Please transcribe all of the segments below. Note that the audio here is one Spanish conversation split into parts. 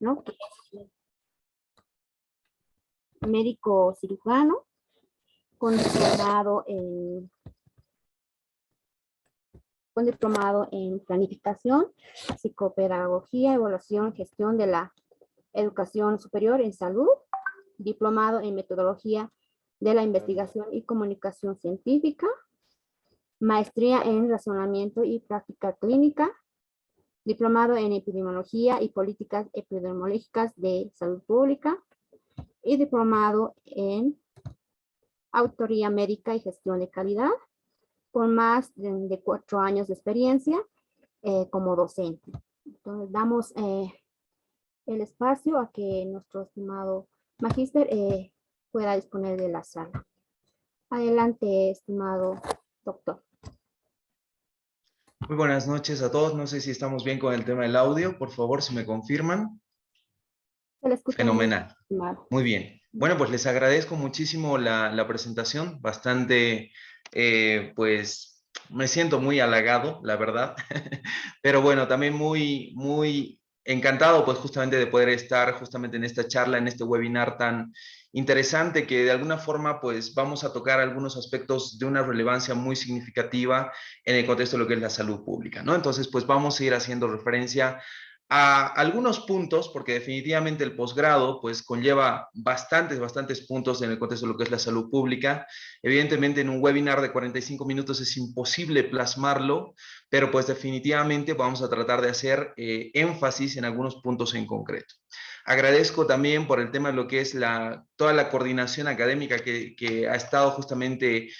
¿no? Que es médico cirujano con diplomado en planificación, psicopedagogía, evaluación, gestión de la educación superior en salud, diplomado en metodología de la investigación y comunicación científica, maestría en razonamiento y práctica clínica, diplomado en epidemiología y políticas epidemiológicas de salud pública y diplomado en autoría médica y gestión de calidad, con más de 4 años de experiencia como docente. Entonces, damos el espacio a que nuestro estimado magíster pueda disponer de la sala. Adelante, estimado doctor. Muy buenas noches a todos. No sé si estamos bien con el tema del audio. Por favor, si me confirman. Se le escucha Fenomenal. muy Muy bien. Bueno, pues les agradezco muchísimo la presentación. Bastante, pues, me siento muy halagado, la verdad. Pero bueno, también muy encantado, pues, justamente de poder estar justamente en esta charla, en este webinar tan interesante que de alguna forma, pues, vamos a tocar algunos aspectos de una relevancia muy significativa en el contexto de lo que es la salud pública, ¿no? Entonces, pues, vamos a ir haciendo referencia a algunos puntos, porque definitivamente el posgrado pues conlleva bastantes puntos en el contexto de lo que es la salud pública. Evidentemente en un webinar de 45 minutos es imposible plasmarlo, pero pues definitivamente vamos a tratar de hacer énfasis en algunos puntos en concreto. Agradezco también por el tema de lo que es toda la coordinación académica que ha estado justamente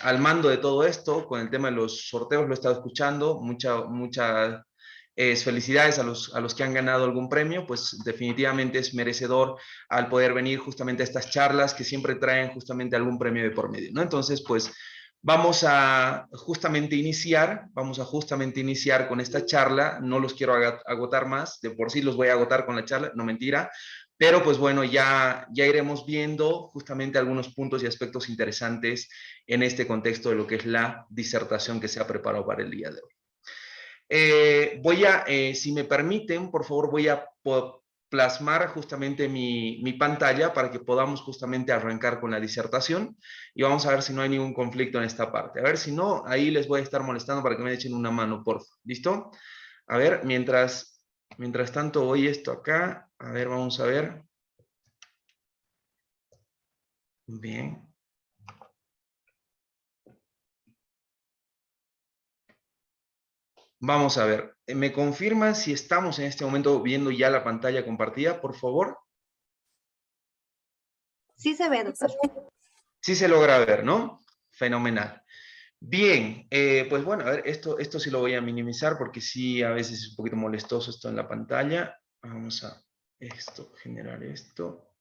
al mando de todo esto, con el tema de los sorteos lo he estado escuchando, mucha felicidades a los que han ganado algún premio, pues definitivamente es merecedor al poder venir justamente a estas charlas que siempre traen justamente algún premio de por medio, ¿no? Entonces, pues vamos a justamente iniciar con esta charla. No los quiero agotar más, de por sí los voy a agotar con la charla, no mentira, pero pues bueno, ya iremos viendo justamente algunos puntos y aspectos interesantes en este contexto de lo que es la disertación que se ha preparado para el día de hoy. Si me permiten, por favor, voy a plasmar justamente mi pantalla para que podamos justamente arrancar con la disertación y vamos a ver si no hay ningún conflicto en esta parte. A ver, si no, ahí les voy a estar molestando para que me echen una mano, por favor. ¿Listo? A ver, mientras tanto voy esto acá. A ver, vamos a ver. Bien. Vamos a ver, ¿me confirman si estamos en este momento viendo ya la pantalla compartida, por favor? Sí se ve, doctor. Sí se logra ver, ¿no? Fenomenal. Bien, pues bueno, a ver, esto sí lo voy a minimizar porque sí, a veces es un poquito molestoso esto en la pantalla. Vamos a generar esto.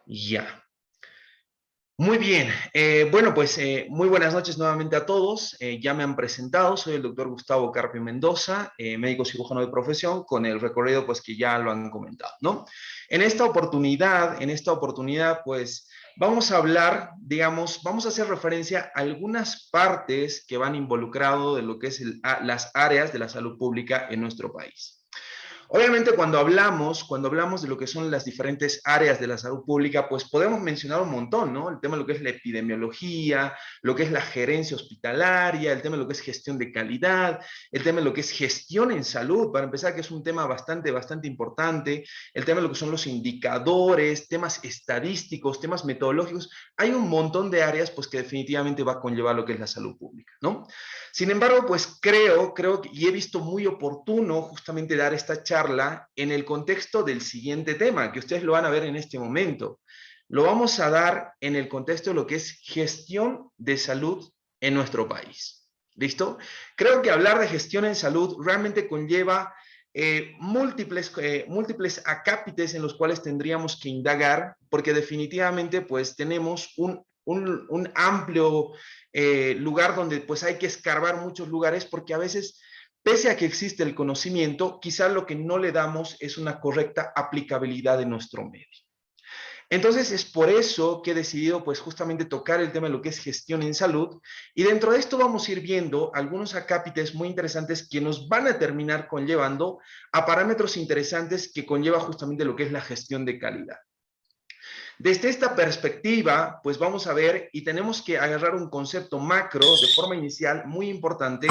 Ya. Muy bien, bueno, pues muy buenas noches nuevamente a todos. Ya me han presentado, soy el doctor Gustavo Carpio Mendoza, médico cirujano de profesión, con el recorrido pues que ya lo han comentado, ¿no? En esta oportunidad, pues vamos a hablar, digamos, vamos a hacer referencia a algunas partes que van involucrado de lo que es las áreas de la salud pública en nuestro país. Obviamente cuando hablamos de lo que son las diferentes áreas de la salud pública, pues podemos mencionar un montón, ¿no? El tema de lo que es la epidemiología, lo que es la gerencia hospitalaria, el tema de lo que es gestión de calidad, el tema de lo que es gestión en salud, para empezar, que es un tema bastante importante, el tema de lo que son los indicadores, temas estadísticos, temas metodológicos. Hay un montón de áreas pues que definitivamente va a conllevar lo que es la salud pública, ¿no? Sin embargo, pues creo y he visto muy oportuno justamente dar esta charla en el contexto del siguiente tema, que ustedes lo van a ver en este momento. Lo vamos a dar en el contexto de lo que es gestión de salud en nuestro país. ¿Listo? Creo que hablar de gestión en salud realmente conlleva múltiples acápites en los cuales tendríamos que indagar, porque definitivamente pues tenemos un amplio lugar donde pues hay que escarbar muchos lugares, porque a veces, pese a que existe el conocimiento, quizá lo que no le damos es una correcta aplicabilidad en nuestro medio. Entonces es por eso que he decidido pues justamente tocar el tema de lo que es gestión en salud, y dentro de esto vamos a ir viendo algunos acápites muy interesantes que nos van a terminar conllevando a parámetros interesantes que conlleva justamente lo que es la gestión de calidad. Desde esta perspectiva, pues vamos a ver y tenemos que agarrar un concepto macro de forma inicial muy importante,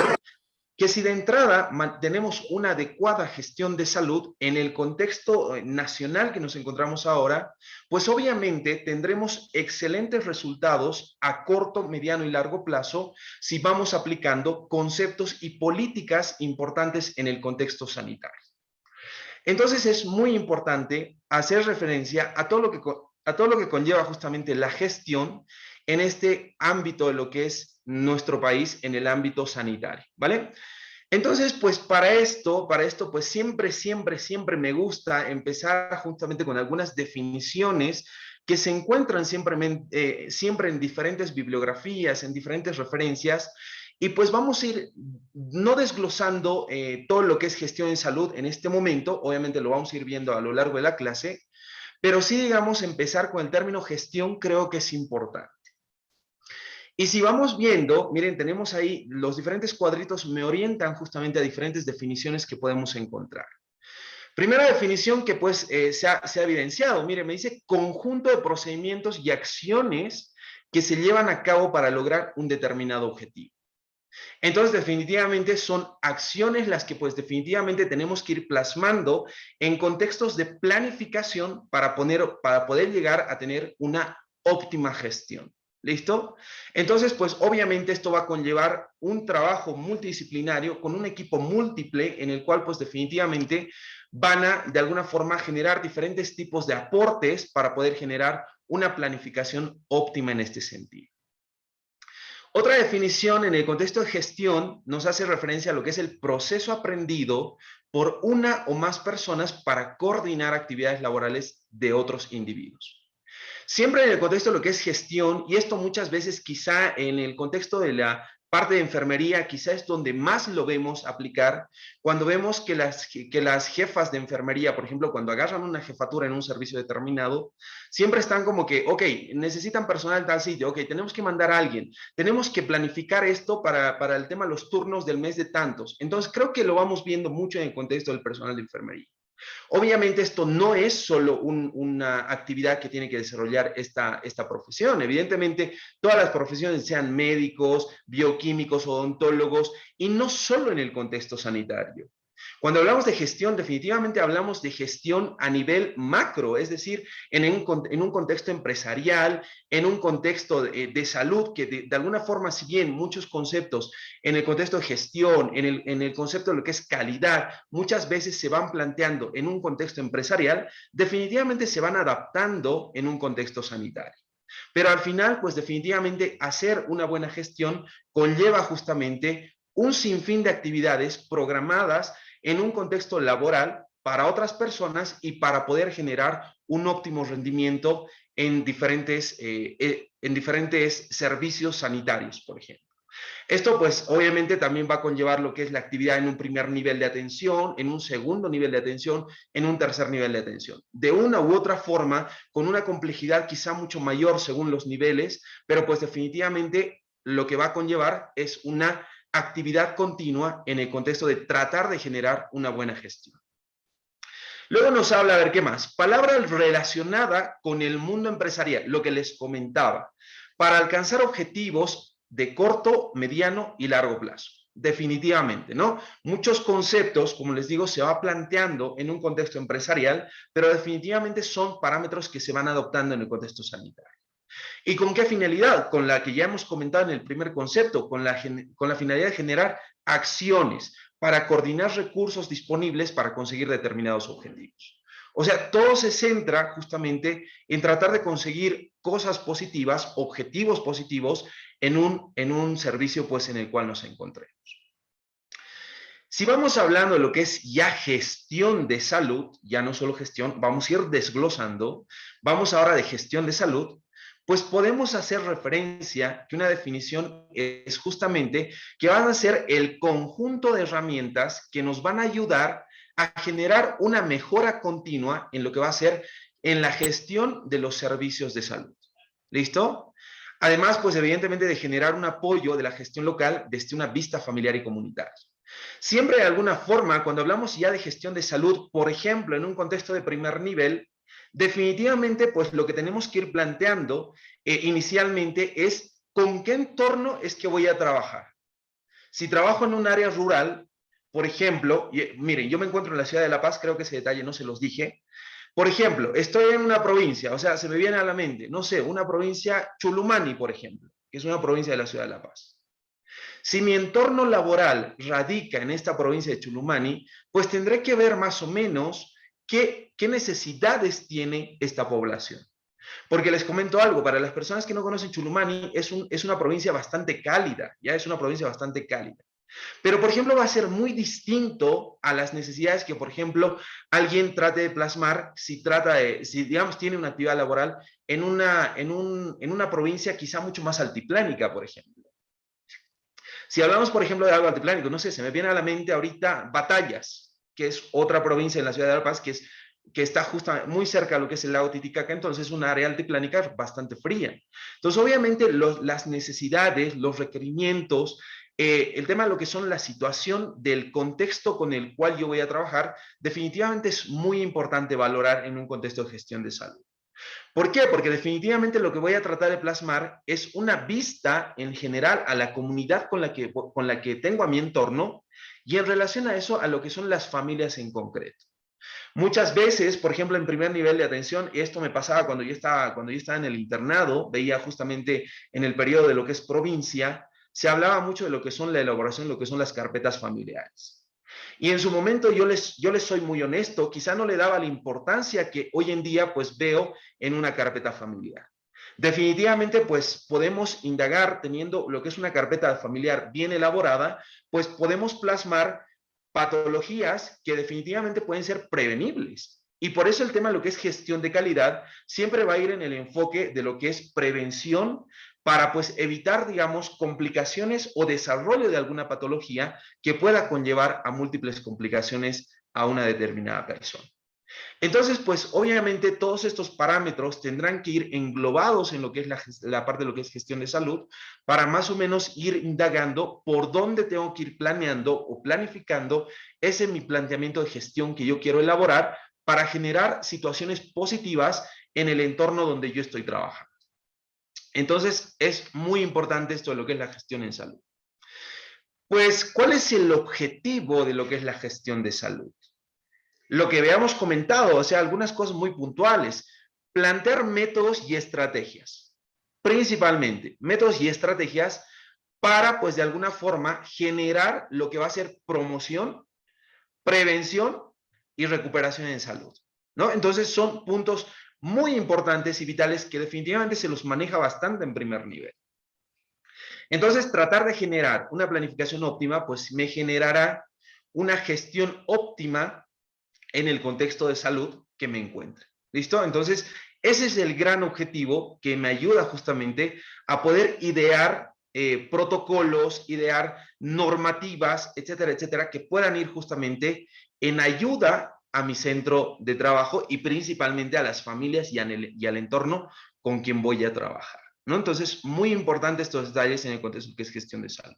que si de entrada mantenemos una adecuada gestión de salud en el contexto nacional que nos encontramos ahora, pues obviamente tendremos excelentes resultados a corto, mediano y largo plazo si vamos aplicando conceptos y políticas importantes en el contexto sanitario. Entonces es muy importante hacer referencia a todo lo que conlleva justamente la gestión en este ámbito de lo que es nuestro país en el ámbito sanitario, ¿vale? Entonces, pues para esto, pues siempre me gusta empezar justamente con algunas definiciones que se encuentran siempre en diferentes bibliografías, en diferentes referencias, y pues vamos a ir no desglosando todo lo que es gestión en salud en este momento, obviamente lo vamos a ir viendo a lo largo de la clase, pero sí, digamos, empezar con el término gestión creo que es importante. Y si vamos viendo, miren, tenemos ahí los diferentes cuadritos, me orientan justamente a diferentes definiciones que podemos encontrar. Primera definición que pues se ha evidenciado, miren, me dice conjunto de procedimientos y acciones que se llevan a cabo para lograr un determinado objetivo. Entonces, definitivamente son acciones las que pues definitivamente tenemos que ir plasmando en contextos de planificación para poder llegar a tener una óptima gestión. ¿Listo? Entonces, pues obviamente esto va a conllevar un trabajo multidisciplinario con un equipo múltiple en el cual pues definitivamente van a de alguna forma generar diferentes tipos de aportes para poder generar una planificación óptima en este sentido. Otra definición en el contexto de gestión nos hace referencia a lo que es el proceso aprendido por una o más personas para coordinar actividades laborales de otros individuos. Siempre en el contexto de lo que es gestión, y esto muchas veces quizá en el contexto de la parte de enfermería, quizá es donde más lo vemos aplicar, cuando vemos que las jefas de enfermería, por ejemplo, cuando agarran una jefatura en un servicio determinado, siempre están como que, ok, necesitan personal en tal sitio, ok, tenemos que mandar a alguien, tenemos que planificar esto para el tema de los turnos del mes de tantos. Entonces, creo que lo vamos viendo mucho en el contexto del personal de enfermería. Obviamente esto no es solo una actividad que tiene que desarrollar esta profesión. Evidentemente, todas las profesiones, sean médicos, bioquímicos, odontólogos, y no solo en el contexto sanitario. Cuando hablamos de gestión, definitivamente hablamos de gestión a nivel macro, es decir, en un contexto empresarial, en un contexto de salud, que de alguna forma, si bien muchos conceptos en el contexto de gestión, en el concepto de lo que es calidad, muchas veces se van planteando en un contexto empresarial, definitivamente se van adaptando en un contexto sanitario. Pero al final, pues definitivamente hacer una buena gestión conlleva justamente un sinfín de actividades programadas en un contexto laboral para otras personas y para poder generar un óptimo rendimiento en diferentes servicios sanitarios, por ejemplo. Esto pues obviamente también va a conllevar lo que es la actividad en un primer nivel de atención, en un segundo nivel de atención, en un tercer nivel de atención. De una u otra forma, con una complejidad quizá mucho mayor según los niveles, pero pues definitivamente lo que va a conllevar es una actividad continua en el contexto de tratar de generar una buena gestión. Luego nos habla, a ver, ¿qué más? Palabra relacionada con el mundo empresarial, lo que les comentaba, para alcanzar objetivos de corto, mediano y largo plazo. Definitivamente, ¿no? Muchos conceptos, como les digo, se va planteando en un contexto empresarial, pero definitivamente son parámetros que se van adoptando en el contexto sanitario. ¿Y con qué finalidad? Con la que ya hemos comentado en el primer concepto, con la finalidad de generar acciones para coordinar recursos disponibles para conseguir determinados objetivos. O sea, todo se centra justamente en tratar de conseguir cosas positivas, objetivos positivos en un servicio pues en el cual nos encontremos. Si vamos hablando de lo que es ya gestión de salud, ya no solo gestión, vamos a ir desglosando, vamos ahora de gestión de salud, pues podemos hacer referencia que una definición es justamente que van a ser el conjunto de herramientas que nos van a ayudar a generar una mejora continua en lo que va a ser en la gestión de los servicios de salud. ¿Listo? Además, pues evidentemente de generar un apoyo de la gestión local desde una vista familiar y comunitaria. Siempre de alguna forma, cuando hablamos ya de gestión de salud, por ejemplo, en un contexto de primer nivel, definitivamente pues lo que tenemos que ir planteando inicialmente es con qué entorno es que voy a trabajar. Si trabajo en un área rural, por ejemplo, miren, yo me encuentro en la ciudad de La Paz, creo que ese detalle no se los dije. Por ejemplo, estoy en una provincia, o sea, se me viene a la mente, no sé, una provincia Chulumani, por ejemplo, que es una provincia de la ciudad de La Paz. Si mi entorno laboral radica en esta provincia de Chulumani, pues tendré que ver más o menos qué necesidades tiene esta población. Porque les comento algo, para las personas que no conocen Chulumani, es una provincia bastante cálida, ya es una provincia bastante cálida. Pero, por ejemplo, va a ser muy distinto a las necesidades que, por ejemplo, alguien trate de plasmar si digamos, tiene una actividad laboral en una provincia quizá mucho más altiplánica, por ejemplo. Si hablamos, por ejemplo, de algo altiplánico, no sé, se me viene a la mente ahorita Batallas, que es otra provincia en la ciudad de La Paz, que está justo muy cerca de lo que es el lago Titicaca, entonces es una área altiplánica bastante fría. Entonces, obviamente, las necesidades, los requerimientos, el tema de lo que son la situación del contexto con el cual yo voy a trabajar, definitivamente es muy importante valorar en un contexto de gestión de salud. ¿Por qué? Porque definitivamente lo que voy a tratar de plasmar es una vista en general a la comunidad con la que tengo a mi entorno y en relación a eso, a lo que son las familias en concreto. Muchas veces, por ejemplo, en primer nivel de atención, y esto me pasaba cuando yo estaba en el internado, veía justamente en el periodo de lo que es provincia, se hablaba mucho de lo que son la elaboración, lo que son las carpetas familiares. Y en su momento yo les soy muy honesto, quizá no le daba la importancia que hoy en día pues veo en una carpeta familiar. Definitivamente pues podemos indagar teniendo lo que es una carpeta familiar bien elaborada, pues podemos plasmar patologías que definitivamente pueden ser prevenibles. Y por eso el tema de lo que es gestión de calidad siempre va a ir en el enfoque de lo que es prevención para pues evitar, digamos, complicaciones o desarrollo de alguna patología que pueda conllevar a múltiples complicaciones a una determinada persona. Entonces, pues obviamente todos estos parámetros tendrán que ir englobados en lo que es la parte de lo que es gestión de salud para más o menos ir indagando por dónde tengo que ir planeando o planificando ese mi planteamiento de gestión que yo quiero elaborar para generar situaciones positivas en el entorno donde yo estoy trabajando. Entonces, es muy importante esto de lo que es la gestión en salud. Pues, ¿cuál es el objetivo de lo que es la gestión de salud? Lo que habíamos comentado, o sea, algunas cosas muy puntuales. Plantear métodos y estrategias. Principalmente, métodos y estrategias para, pues, de alguna forma, generar lo que va a ser promoción, prevención y recuperación en salud, ¿no? Entonces, son puntos muy importantes y vitales que definitivamente se los maneja bastante en primer nivel. Entonces, tratar de generar una planificación óptima, pues me generará una gestión óptima en el contexto de salud que me encuentre. ¿Listo? Entonces, ese es el gran objetivo que me ayuda justamente a poder idear protocolos, idear normativas, etcétera, etcétera, que puedan ir justamente en ayuda a mi centro de trabajo y principalmente a las familias y al entorno con quien voy a trabajar, ¿no? Entonces, muy importante estos detalles en el contexto que es gestión de salud.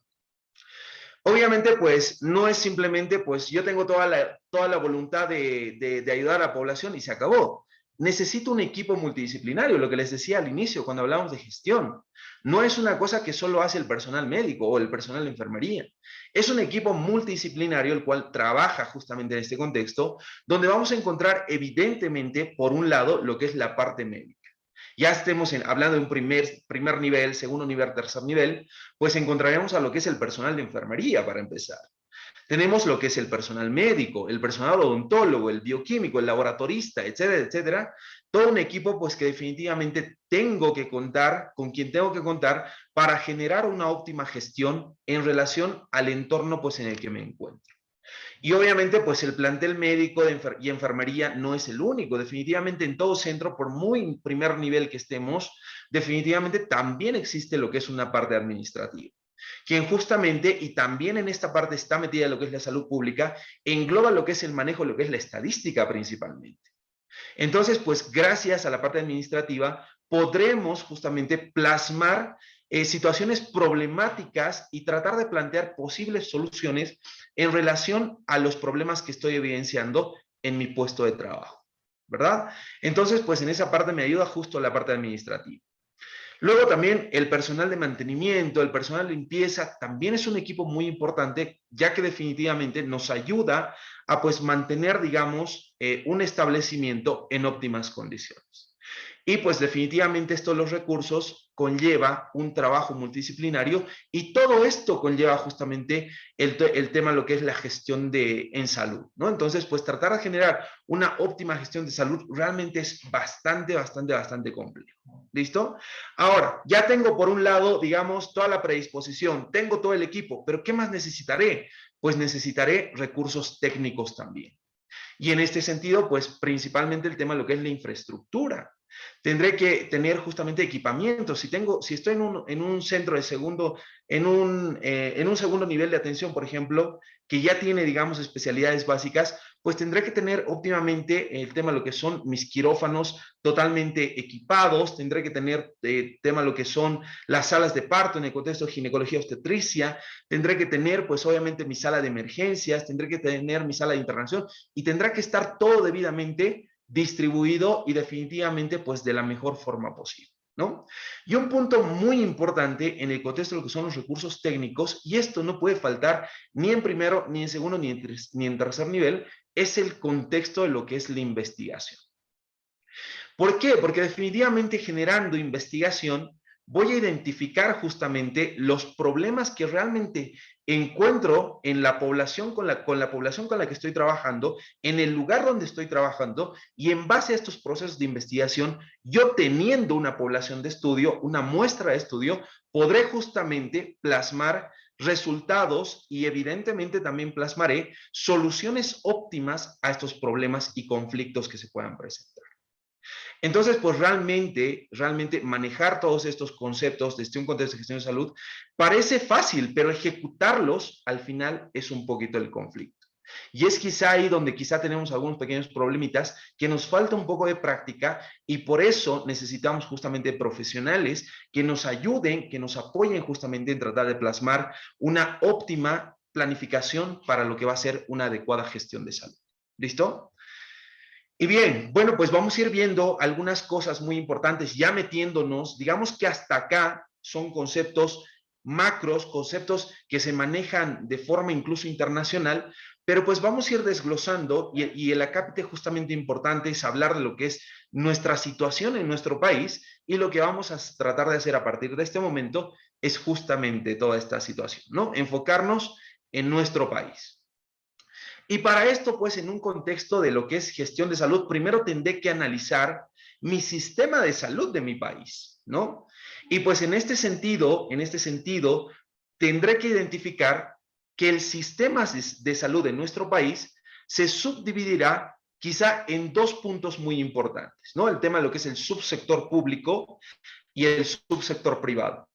Obviamente, pues, no es simplemente, pues, yo tengo toda la voluntad de ayudar a la población y se acabó. Necesito un equipo multidisciplinario, lo que les decía al inicio cuando hablábamos de gestión. No es una cosa que solo hace el personal médico o el personal de enfermería. Es un equipo multidisciplinario el cual trabaja justamente en este contexto, donde vamos a encontrar evidentemente, por un lado, lo que es la parte médica. Ya estemos hablando de un primer nivel, segundo nivel, tercer nivel, pues encontraremos a lo que es el personal de enfermería para empezar. Tenemos lo que es el personal médico, el personal odontólogo, el bioquímico, el laboratorista, etcétera, etcétera. Todo un equipo pues que definitivamente con quien tengo que contar para generar una óptima gestión en relación al entorno pues en el que me encuentro. Y obviamente, pues el plantel médico y enfermería no es el único. Definitivamente en todo centro, por muy primer nivel que estemos, definitivamente también existe lo que es una parte administrativa. Quien justamente, y también en esta parte está metida lo que es la salud pública, engloba lo que es el manejo, lo que es la estadística principalmente. Entonces, pues gracias a la parte administrativa, podremos justamente plasmar situaciones problemáticas y tratar de plantear posibles soluciones en relación a los problemas que estoy evidenciando en mi puesto de trabajo, ¿verdad? Entonces, pues en esa parte me ayuda justo la parte administrativa. Luego también el personal de mantenimiento, el personal de limpieza, también es un equipo muy importante, ya que definitivamente nos ayuda a pues mantener, digamos, un establecimiento en óptimas condiciones. Y pues definitivamente estos los recursos conlleva un trabajo multidisciplinario y todo esto conlleva justamente el tema lo que es la gestión en salud, ¿no? Entonces, pues tratar de generar una óptima gestión de salud realmente es bastante complejo. ¿Listo? Ahora, ya tengo por un lado, digamos, toda la predisposición, tengo todo el equipo, pero ¿qué más necesitaré? Pues necesitaré recursos técnicos también. Y en este sentido, pues principalmente el tema de lo que es la infraestructura. Tendré que tener justamente equipamiento. Si estoy en un centro de segundo, en un segundo nivel de atención, por ejemplo, que ya tiene, digamos, especialidades básicas, pues tendré que tener óptimamente el tema de lo que son mis quirófanos totalmente equipados, tendré que tener tema de lo que son las salas de parto en el contexto de ginecología obstetricia, tendré que tener, pues obviamente, mi sala de emergencias, tendré que tener mi sala de internación y tendrá que estar todo debidamente distribuido y definitivamente pues de la mejor forma posible, ¿no? Y un punto muy importante en el contexto de lo que son los recursos técnicos, y esto no puede faltar ni en primero, ni en segundo, ni en tercer nivel, es el contexto de lo que es la investigación. ¿Por qué? Porque definitivamente generando investigación voy a identificar justamente los problemas que realmente encuentro en la población con la población con la que estoy trabajando, en el lugar donde estoy trabajando, y en base a estos procesos de investigación, yo teniendo una población de estudio, una muestra de estudio, podré justamente plasmar resultados y evidentemente también plasmaré soluciones óptimas a estos problemas y conflictos que se puedan presentar. Entonces, pues realmente manejar todos estos conceptos desde un contexto de gestión de salud parece fácil, pero ejecutarlos al final es un poquito el conflicto. Y es quizá ahí donde quizá tenemos algunos pequeños problemitas que nos falta un poco de práctica y por eso necesitamos justamente profesionales que nos ayuden, que nos apoyen justamente en tratar de plasmar una óptima planificación para lo que va a ser una adecuada gestión de salud. ¿Listo? Y bien, bueno, pues vamos a ir viendo algunas cosas muy importantes, ya metiéndonos, digamos que hasta acá son conceptos macros, conceptos que se manejan de forma incluso internacional, pero pues vamos a ir desglosando y el acápite justamente importante es hablar de lo que es nuestra situación en nuestro país y lo que vamos a tratar de hacer a partir de este momento es justamente toda esta situación, ¿no? Enfocarnos en nuestro país. Y para esto, pues en un contexto de lo que es gestión de salud, primero tendré que analizar mi sistema de salud de mi país, ¿no? Y pues en este sentido, tendré que identificar que el sistema de salud de nuestro país se subdividirá quizá en dos puntos muy importantes, ¿no? El tema de lo que es el subsector público y el subsector privado.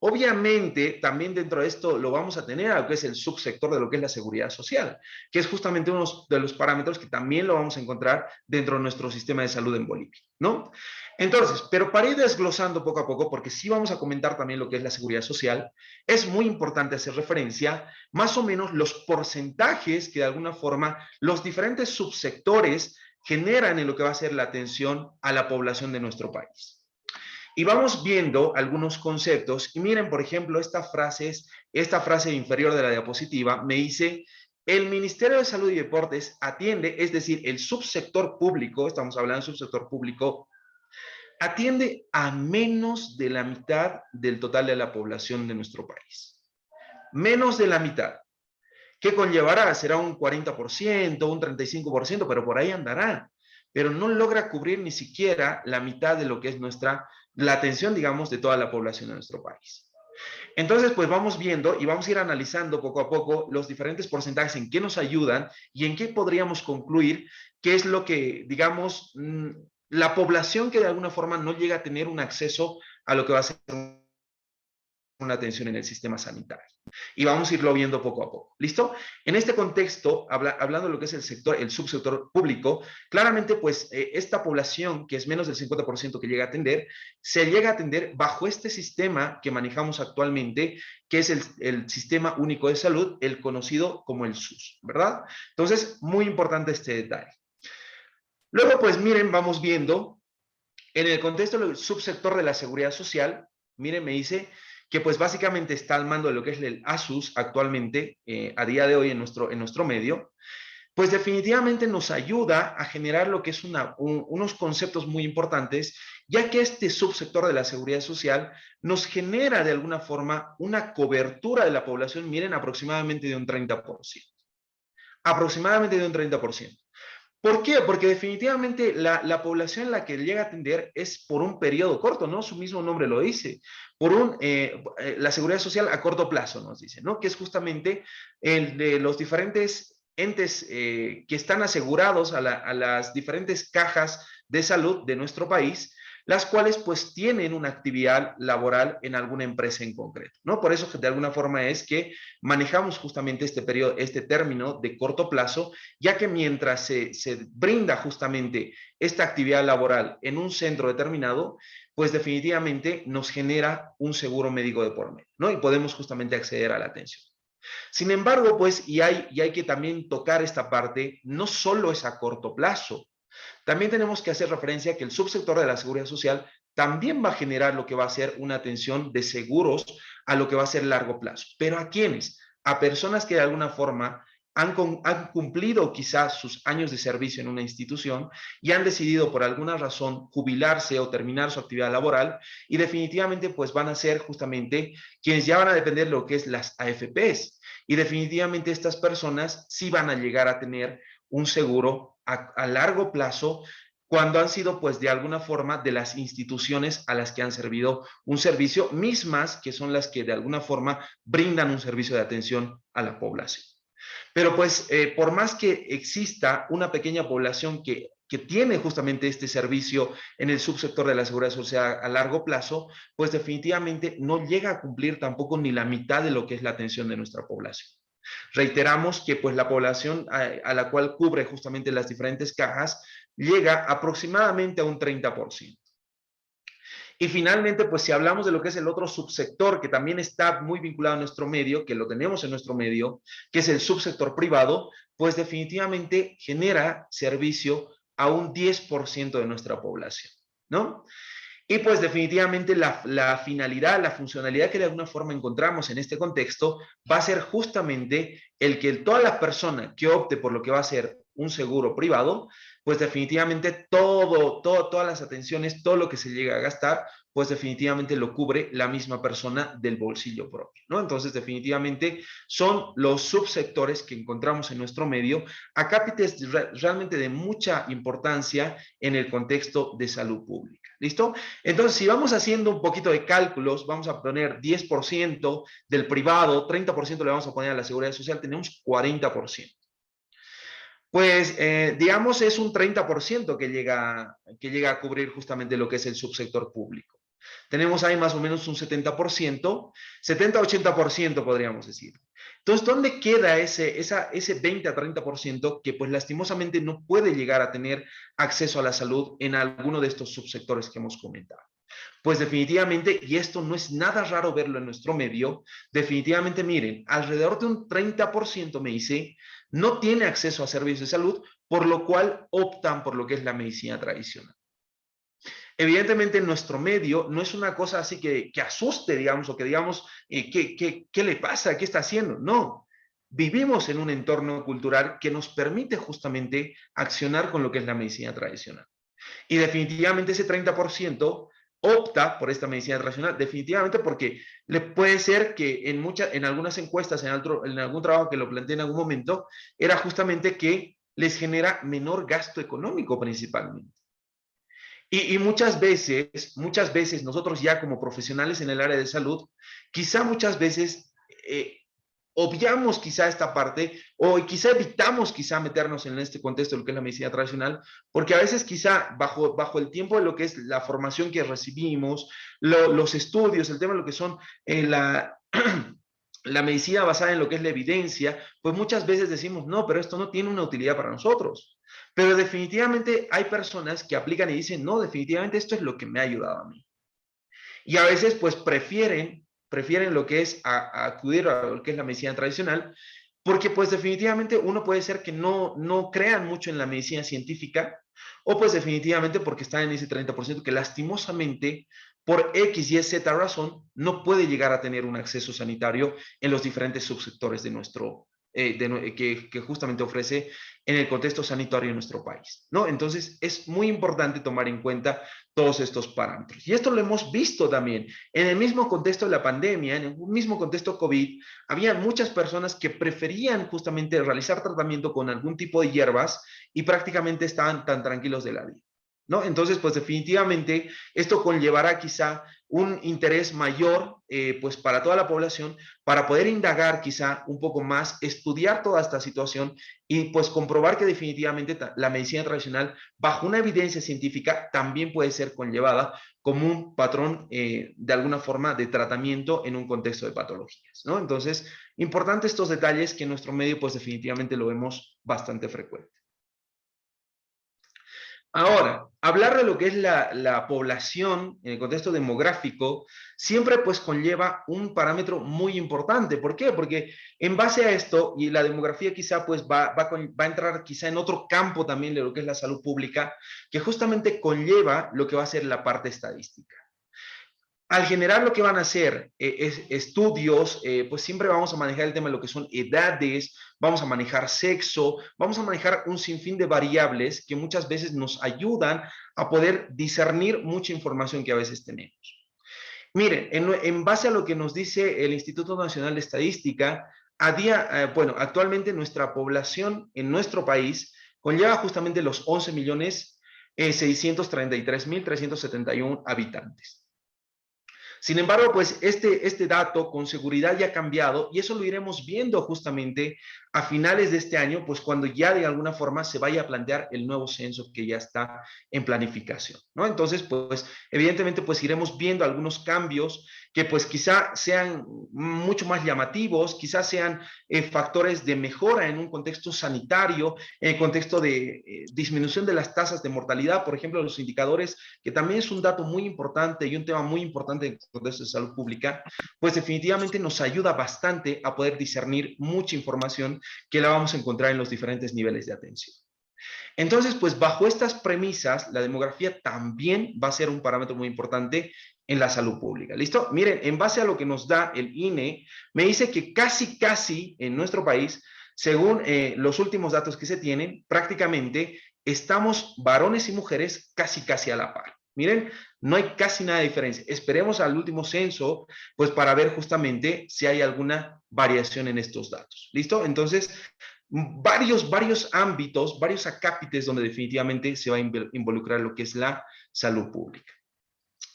Obviamente, también dentro de esto lo vamos a tener a lo que es el subsector de lo que es la seguridad social, que es justamente uno de los parámetros que también lo vamos a encontrar dentro de nuestro sistema de salud en Bolivia, ¿no? Entonces, pero para ir desglosando poco a poco, porque sí vamos a comentar también lo que es la seguridad social, es muy importante hacer referencia más o menos los porcentajes que de alguna forma los diferentes subsectores generan en lo que va a ser la atención a la población de nuestro país. Y vamos viendo algunos conceptos. Y miren, por ejemplo, esta frase inferior de la diapositiva me dice, el Ministerio de Salud y Deportes atiende, es decir, el subsector público, estamos hablando del subsector público, atiende a menos de la mitad del total de la población de nuestro país. Menos de la mitad. ¿Qué conllevará? Será un 40%, un 35%, pero por ahí andará. Pero no logra cubrir ni siquiera la mitad de lo que es la atención, digamos, de toda la población de nuestro país. Entonces, pues vamos viendo y vamos a ir analizando poco a poco los diferentes porcentajes en qué nos ayudan y en qué podríamos concluir qué es lo que, digamos, la población que de alguna forma no llega a tener un acceso a lo que va a ser una atención en el sistema sanitario. Y vamos a irlo viendo poco a poco. ¿Listo? En este contexto, hablando de lo que es el sector, el subsector público, claramente, pues, esta población, que es menos del 50% que llega a atender, se llega a atender bajo este sistema que manejamos actualmente, que es el Sistema Único de Salud, el conocido como el SUS, ¿verdad? Entonces, muy importante este detalle. Luego, pues, miren, vamos viendo, en el contexto del subsector de la seguridad social, miren, me dice que pues básicamente está al mando de lo que es el ASUS actualmente, a día de hoy en nuestro medio, pues definitivamente nos ayuda a generar lo que es unos conceptos muy importantes, ya que este subsector de la seguridad social nos genera de alguna forma una cobertura de la población, miren, aproximadamente de un 30%. Aproximadamente de un 30%. ¿Por qué? Porque definitivamente la población en la que llega a atender es por un periodo corto, ¿no? Su mismo nombre lo dice, la seguridad social a corto plazo, nos dice, ¿no? Que es justamente el de los diferentes entes que están asegurados a las diferentes cajas de salud de nuestro país, las cuales pues tienen una actividad laboral en alguna empresa en concreto, ¿no? Por eso de alguna forma es que manejamos justamente este periodo, este término de corto plazo, ya que mientras se brinda justamente esta actividad laboral en un centro determinado, pues definitivamente nos genera un seguro médico de por medio, ¿no? Y podemos justamente acceder a la atención. Sin embargo, pues, y hay que también tocar esta parte, no solo es a corto plazo, también tenemos que hacer referencia a que el subsector de la seguridad social también va a generar lo que va a ser una atención de seguros a lo que va a ser largo plazo. ¿Pero a quiénes? A personas que de alguna forma han cumplido quizás sus años de servicio en una institución y han decidido por alguna razón jubilarse o terminar su actividad laboral y definitivamente pues van a ser justamente quienes ya van a depender de lo que es las AFPs. Y definitivamente estas personas sí van a llegar a tener un seguro a largo plazo cuando han sido, pues, de alguna forma de las instituciones a las que han servido un servicio, mismas que son las que de alguna forma brindan un servicio de atención a la población. Pero, pues, por más que exista una pequeña población que tiene justamente este servicio en el subsector de la seguridad social a largo plazo, pues definitivamente no llega a cumplir tampoco ni la mitad de lo que es la atención de nuestra población. Reiteramos que pues la población a la cual cubre justamente las diferentes cajas llega aproximadamente a un 30%. Y finalmente, pues si hablamos de lo que es el otro subsector que también está muy vinculado a nuestro medio, que lo tenemos en nuestro medio, que es el subsector privado, pues definitivamente genera servicio a un 10% de nuestra población, ¿no? Y pues definitivamente la finalidad, la funcionalidad que de alguna forma encontramos en este contexto va a ser justamente el que toda la persona que opte por lo que va a ser un seguro privado, pues definitivamente todas las atenciones, todo lo que se llega a gastar, pues definitivamente lo cubre la misma persona del bolsillo propio, ¿no? Entonces definitivamente son los subsectores que encontramos en nuestro medio, acápites realmente de mucha importancia en el contexto de salud pública, ¿listo? Entonces, si vamos haciendo un poquito de cálculos, vamos a poner 10% del privado, 30% le vamos a poner a la seguridad social, tenemos 40%. Pues, digamos, es un 30% que llega a cubrir justamente lo que es el subsector público. Tenemos ahí más o menos un 70%, 70-80% podríamos decir. Entonces, ¿dónde queda ese 20 a 30% que pues lastimosamente no puede llegar a tener acceso a la salud en alguno de estos subsectores que hemos comentado? Pues definitivamente, y esto no es nada raro verlo en nuestro medio, definitivamente miren, alrededor de un 30% me dice, no tiene acceso a servicios de salud, por lo cual optan por lo que es la medicina tradicional. Evidentemente en nuestro medio no es una cosa así que asuste, digamos, o que digamos, ¿qué le pasa? ¿Qué está haciendo? No, vivimos en un entorno cultural que nos permite justamente accionar con lo que es la medicina tradicional. Y definitivamente ese 30% opta por esta medicina tradicional, definitivamente porque le puede ser que en algunas encuestas, en algún trabajo que lo planteé en algún momento, era justamente que les genera menor gasto económico principalmente. Y muchas veces nosotros ya como profesionales en el área de salud, quizá muchas veces obviamos quizá esta parte o quizá evitamos quizá meternos en este contexto de lo que es la medicina tradicional, porque a veces quizá bajo el tiempo de lo que es la formación que recibimos, los estudios, el tema de lo que son la medicina basada en lo que es la evidencia, pues muchas veces decimos, no, pero esto no tiene una utilidad para nosotros. Pero definitivamente hay personas que aplican y dicen, no, definitivamente esto es lo que me ha ayudado a mí. Y a veces pues prefieren lo que es acudir a lo que es la medicina tradicional, porque pues definitivamente uno puede ser que no crean mucho en la medicina científica, o pues definitivamente porque están en ese 30% que lastimosamente por X, Y, Z razón no puede llegar a tener un acceso sanitario en los diferentes subsectores de nuestro, que justamente ofrece en el contexto sanitario de nuestro país, ¿no? Entonces es muy importante tomar en cuenta todos estos parámetros. Y esto lo hemos visto también en el mismo contexto de la pandemia, en el mismo contexto COVID, había muchas personas que preferían justamente realizar tratamiento con algún tipo de hierbas y prácticamente estaban tan tranquilos de la vida, ¿no? Entonces, pues definitivamente esto conllevará quizá un interés mayor pues para toda la población para poder indagar quizá un poco más, estudiar toda esta situación y pues comprobar que definitivamente la medicina tradicional bajo una evidencia científica también puede ser conllevada como un patrón de alguna forma de tratamiento en un contexto de patologías, ¿no? Entonces, importante estos detalles que en nuestro medio pues definitivamente lo vemos bastante frecuente. Ahora, hablar de lo que es la población en el contexto demográfico siempre pues conlleva un parámetro muy importante. ¿Por qué? Porque en base a esto, y la demografía quizá pues va a entrar quizá en otro campo también de lo que es la salud pública, que justamente conlleva lo que va a ser la parte estadística. Al generar lo que van a hacer estudios, pues siempre vamos a manejar el tema de lo que son edades, vamos a manejar sexo, vamos a manejar un sinfín de variables que muchas veces nos ayudan a poder discernir mucha información que a veces tenemos. Miren, en base a lo que nos dice el Instituto Nacional de Estadística, bueno, actualmente nuestra población en nuestro país conlleva justamente los 11.633.371 habitantes. Sin embargo, pues este dato con seguridad ya ha cambiado y eso lo iremos viendo justamente a finales de este año, pues cuando ya de alguna forma se vaya a plantear el nuevo censo que ya está en planificación, ¿no? Entonces, pues evidentemente pues iremos viendo algunos cambios que pues quizá sean mucho más llamativos, quizás sean factores de mejora en un contexto sanitario, en el contexto de disminución de las tasas de mortalidad, por ejemplo, los indicadores, que también es un dato muy importante y un tema muy importante en el contexto de salud pública, pues definitivamente nos ayuda bastante a poder discernir mucha información que la vamos a encontrar en los diferentes niveles de atención. Entonces, pues bajo estas premisas, la demografía también va a ser un parámetro muy importante en la salud pública. ¿Listo? Miren, en base a lo que nos da el INE, me dice que casi en nuestro país, según los últimos datos que se tienen, prácticamente estamos varones y mujeres casi a la par. Miren, no hay casi nada de diferencia. Esperemos al último censo, pues para ver justamente si hay alguna variación en estos datos. ¿Listo? Entonces, varios ámbitos, varios acápites donde definitivamente se va a involucrar lo que es la salud pública.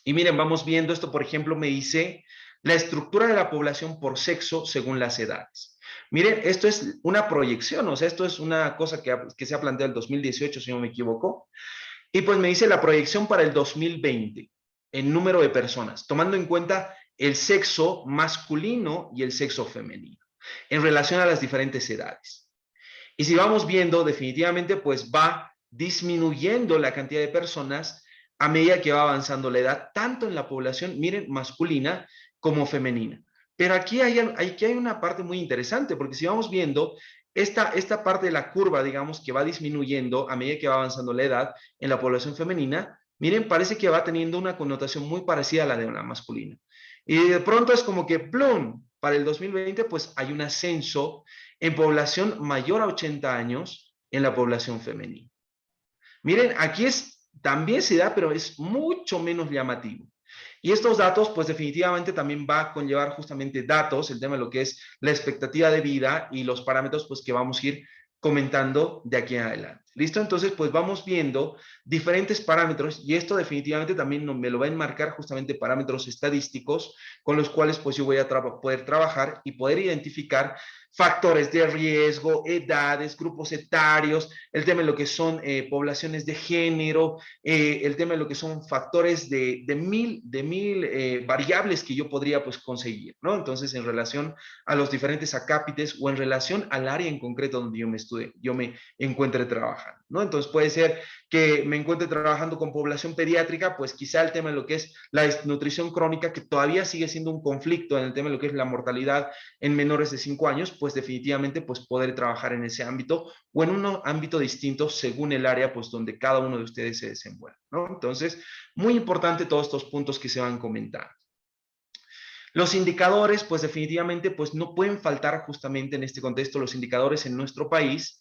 Y miren, vamos viendo esto, por ejemplo, me dice la estructura de la población por sexo según las edades. Miren, esto es una proyección, o sea, esto es una cosa que se ha planteado en el 2018, si no me equivoco. Y pues me dice la proyección para el 2020 en número de personas, tomando en cuenta el sexo masculino y el sexo femenino en relación a las diferentes edades. Y si vamos viendo, definitivamente, pues va disminuyendo la cantidad de personas a medida que va avanzando la edad, tanto en la población, miren, masculina como femenina. Pero aquí hay una parte muy interesante, porque si vamos viendo, esta parte de la curva, digamos, que va disminuyendo a medida que va avanzando la edad en la población femenina, miren, parece que va teniendo una connotación muy parecida a la de la masculina. Y de pronto es como que, ¡plum!, para el 2020, pues hay un ascenso en población mayor a 80 años en la población femenina. Miren, aquí también se da, pero es mucho menos llamativo. Y estos datos, pues definitivamente también va a conllevar justamente datos, el tema de lo que es la expectativa de vida y los parámetros, pues que vamos a ir comentando de aquí en adelante. ¿Listo? Entonces, pues vamos viendo diferentes parámetros y esto definitivamente también me lo va a enmarcar justamente parámetros estadísticos con los cuales pues yo voy a poder trabajar y poder identificar factores de riesgo, edades, grupos etarios, el tema de lo que son poblaciones de género, el tema de lo que son factores de mil variables que yo podría pues conseguir, ¿no? Entonces, en relación a los diferentes acápites o en relación al área en concreto donde yo me encuentre trabajando, ¿no? Entonces, puede ser que me encuentre trabajando con población pediátrica, pues quizá el tema de lo que es la desnutrición crónica, que todavía sigue siendo un conflicto en el tema de lo que es la mortalidad en menores de 5 años, pues definitivamente pues poder trabajar en ese ámbito o en un ámbito distinto según el área pues donde cada uno de ustedes se desenvuelve, ¿no? Entonces, muy importante todos estos puntos que se van comentando. Los indicadores, pues definitivamente, pues no pueden faltar justamente en este contexto los indicadores en nuestro país,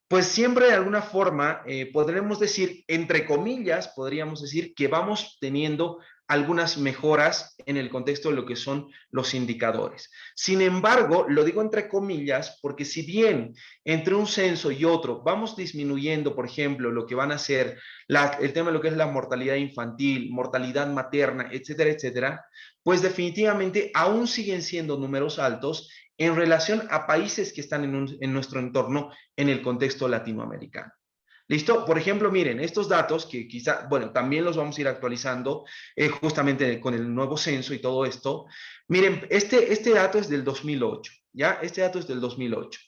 pues siempre de alguna forma podremos decir, entre comillas, podríamos decir que vamos teniendo algunas mejoras en el contexto de lo que son los indicadores. Sin embargo, lo digo entre comillas porque si bien entre un censo y otro vamos disminuyendo, por ejemplo, lo que van a ser el tema de lo que es la mortalidad infantil, mortalidad materna, etcétera, etcétera, pues definitivamente aún siguen siendo números altos en relación a países que están en nuestro entorno en el contexto latinoamericano. ¿Listo? Por ejemplo, miren, estos datos que quizá, bueno, también los vamos a ir actualizando justamente con el nuevo censo y todo esto. Miren, este dato es del 2008, ¿ya? Este dato es del 2008.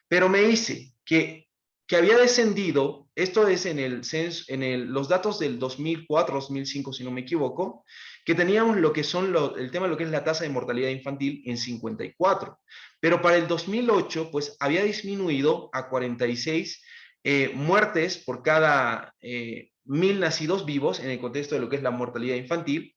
Pero me dice que había descendido, esto es en el censo, los datos del 2004, 2005, si no me equivoco, que teníamos lo que son el tema de lo que es la tasa de mortalidad infantil en 54. Pero para el 2008, pues había disminuido a 46 muertes por cada 1000 nacidos vivos en el contexto de lo que es la mortalidad infantil.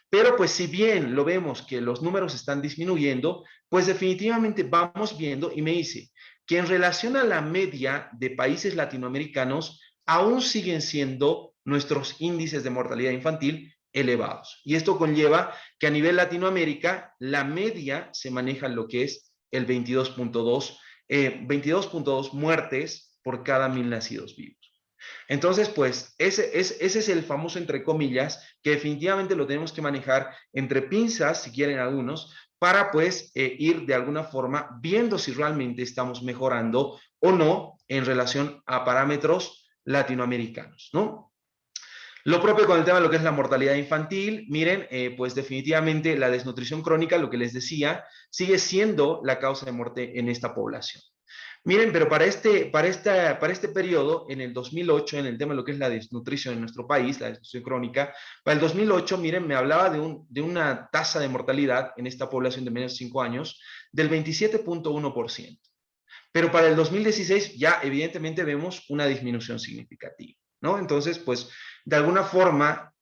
Pero pues si bien lo vemos que los números están disminuyendo, pues definitivamente vamos viendo y me dice que en relación a la media de países latinoamericanos, aún siguen siendo nuestros índices de mortalidad infantil elevados. Y esto conlleva que a nivel Latinoamérica la media se maneja en lo que es el 22.2 muertes por cada 1000 nacidos vivos. Entonces, pues, ese es el famoso entre comillas, que definitivamente lo tenemos que manejar entre pinzas, si quieren algunos, para pues ir de alguna forma viendo si realmente estamos mejorando o no en relación a parámetros latinoamericanos, ¿no? Lo propio con el tema de lo que es la mortalidad infantil, miren, pues definitivamente la desnutrición crónica, lo que les decía, sigue siendo la causa de muerte en esta población. Miren, pero para este periodo, en el 2008, en el tema de lo que es la desnutrición en nuestro país, la desnutrición crónica, para el 2008, miren, me hablaba de una tasa de mortalidad en esta población de menos de 5 años del 27.1%. Pero para el 2016 ya evidentemente vemos una disminución significativa, ¿no? Entonces, pues, de alguna forma,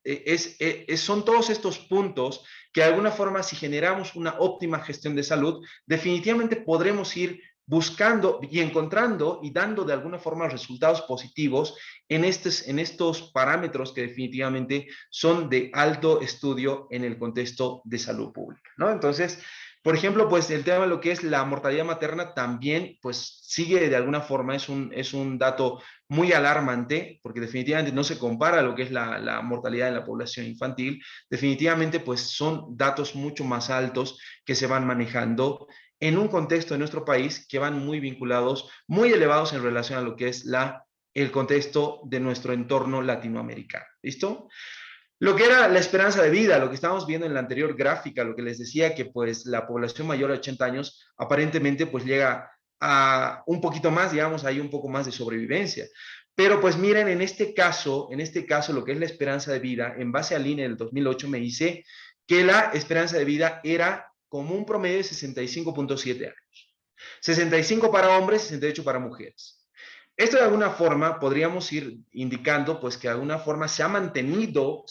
son todos estos puntos que de alguna forma, si generamos una óptima gestión de salud, definitivamente podremos ir buscando y encontrando y dando de alguna forma resultados positivos en estos parámetros que definitivamente son de alto estudio en el contexto de salud pública, ¿no? Entonces, por ejemplo, pues el tema de lo que es la mortalidad materna también, pues sigue de alguna forma, es un dato muy alarmante, porque definitivamente no se compara a lo que es la mortalidad en la población infantil. Definitivamente, pues son datos mucho más altos que se van manejando en un contexto de nuestro país que van muy vinculados, muy elevados en relación a lo que es el contexto de nuestro entorno latinoamericano. ¿Listo? Lo que era la esperanza de vida, lo que estábamos viendo en la anterior gráfica, lo que les decía que pues la población mayor de 80 años aparentemente pues llega a un poquito más, digamos, hay un poco más de sobrevivencia. Pero pues miren, en este caso, lo que es la esperanza de vida, en base al INE del 2008 me dice que la esperanza de vida era como un promedio de 65.7 años. 65 para hombres, 68 para mujeres. Esto de alguna forma podríamos ir indicando pues que de alguna forma se ha mantenido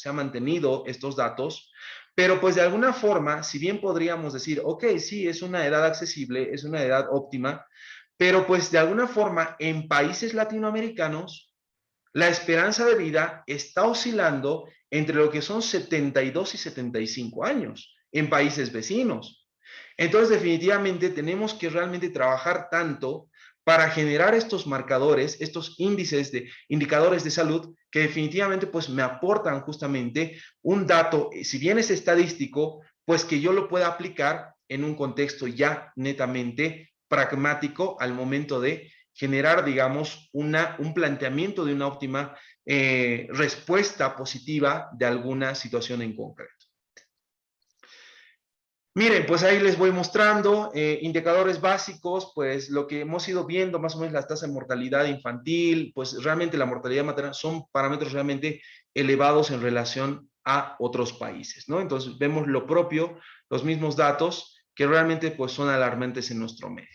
estos datos, pero pues de alguna forma, si bien podríamos decir, ok, sí, es una edad accesible, es una edad óptima, pero pues de alguna forma en países latinoamericanos la esperanza de vida está oscilando entre lo que son 72 y 75 años en países vecinos. Entonces definitivamente tenemos que realmente trabajar tanto para generar estos marcadores, estos indicadores de salud que definitivamente pues me aportan justamente un dato, si bien es estadístico, pues que yo lo pueda aplicar en un contexto ya netamente pragmático al momento de generar, digamos, un planteamiento de una óptima respuesta positiva de alguna situación en concreto. Miren, pues ahí les voy mostrando indicadores básicos, pues lo que hemos ido viendo, más o menos la tasa de mortalidad infantil, pues realmente la mortalidad materna son parámetros realmente elevados en relación a otros países, ¿no? Entonces vemos lo propio, los mismos datos que realmente pues son alarmantes en nuestro medio.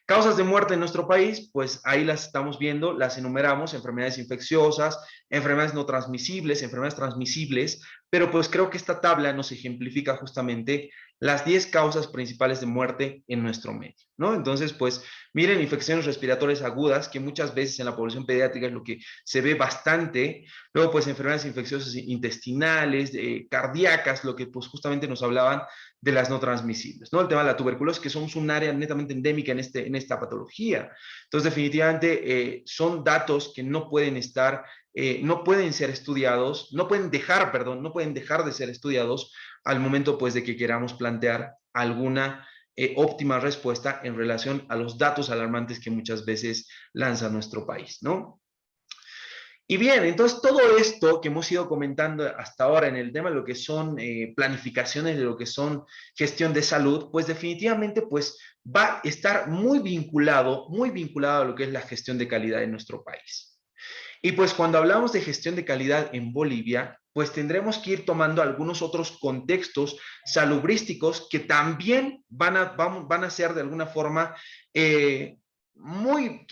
Causas de muerte en nuestro país, pues ahí las estamos viendo, las enumeramos, enfermedades infecciosas, enfermedades no transmisibles, enfermedades transmisibles, pero pues creo que esta tabla nos ejemplifica justamente las 10 causas principales de muerte en nuestro medio, ¿no? Entonces, pues miren, infecciones respiratorias agudas, que muchas veces en la población pediátrica es lo que se ve bastante, luego pues enfermedades infecciosas intestinales, cardíacas, lo que pues justamente nos hablaban de las no transmisibles, ¿no? El tema de la tuberculosis, que somos un área netamente endémica en esta patología. Entonces, definitivamente son datos que no pueden estar, no pueden ser estudiados, no pueden dejar de ser estudiados al momento, pues, de que queramos plantear alguna óptima respuesta en relación a los datos alarmantes que muchas veces lanza nuestro país, ¿no? Y bien, entonces todo esto que hemos ido comentando hasta ahora en el tema de lo que son planificaciones, de lo que son gestión de salud, pues definitivamente pues va a estar muy vinculado a lo que es la gestión de calidad en nuestro país. Y pues cuando hablamos de gestión de calidad en Bolivia, pues tendremos que ir tomando algunos otros contextos salubrísticos que también van a ser de alguna forma que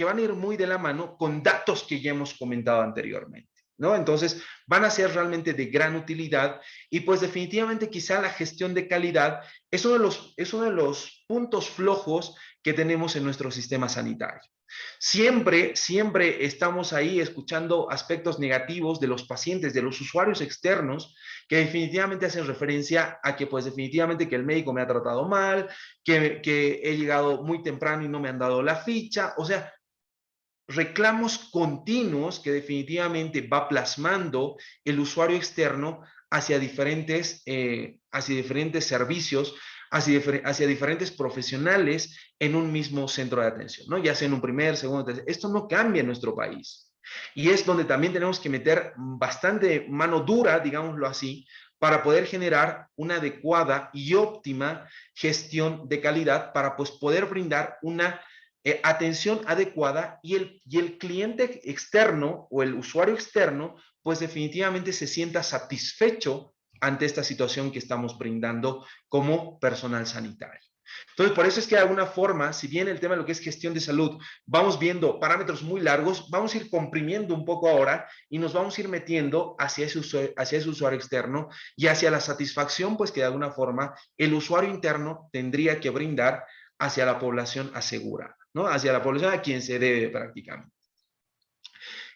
van a ir muy de la mano con datos que ya hemos comentado anteriormente, ¿no? Entonces, van a ser realmente de gran utilidad y pues definitivamente quizá la gestión de calidad es uno de los puntos flojos que tenemos en nuestro sistema sanitario. Siempre estamos ahí escuchando aspectos negativos de los pacientes, de los usuarios externos, que definitivamente hacen referencia a que, pues, definitivamente que el médico me ha tratado mal, que he llegado muy temprano y no me han dado la ficha. O sea, reclamos continuos que definitivamente va plasmando el usuario externo hacia diferentes servicios, hacia diferentes profesionales en un mismo centro de atención, ¿no? Ya sea en un primer, segundo, tercer. Esto no cambia en nuestro país. Y es donde también tenemos que meter bastante mano dura, digámoslo así, para poder generar una adecuada y óptima gestión de calidad para pues, poder brindar una atención adecuada y el cliente externo o el usuario externo, pues definitivamente se sienta satisfecho ante esta situación que estamos brindando como personal sanitario. Entonces, por eso es que de alguna forma, si bien el tema de lo que es gestión de salud, vamos viendo parámetros muy largos, vamos a ir comprimiendo un poco ahora y nos vamos a ir metiendo hacia ese usuario externo y hacia la satisfacción, pues que de alguna forma el usuario interno tendría que brindar hacia la población asegurada, ¿no? Hacia la población a quien se debe prácticamente.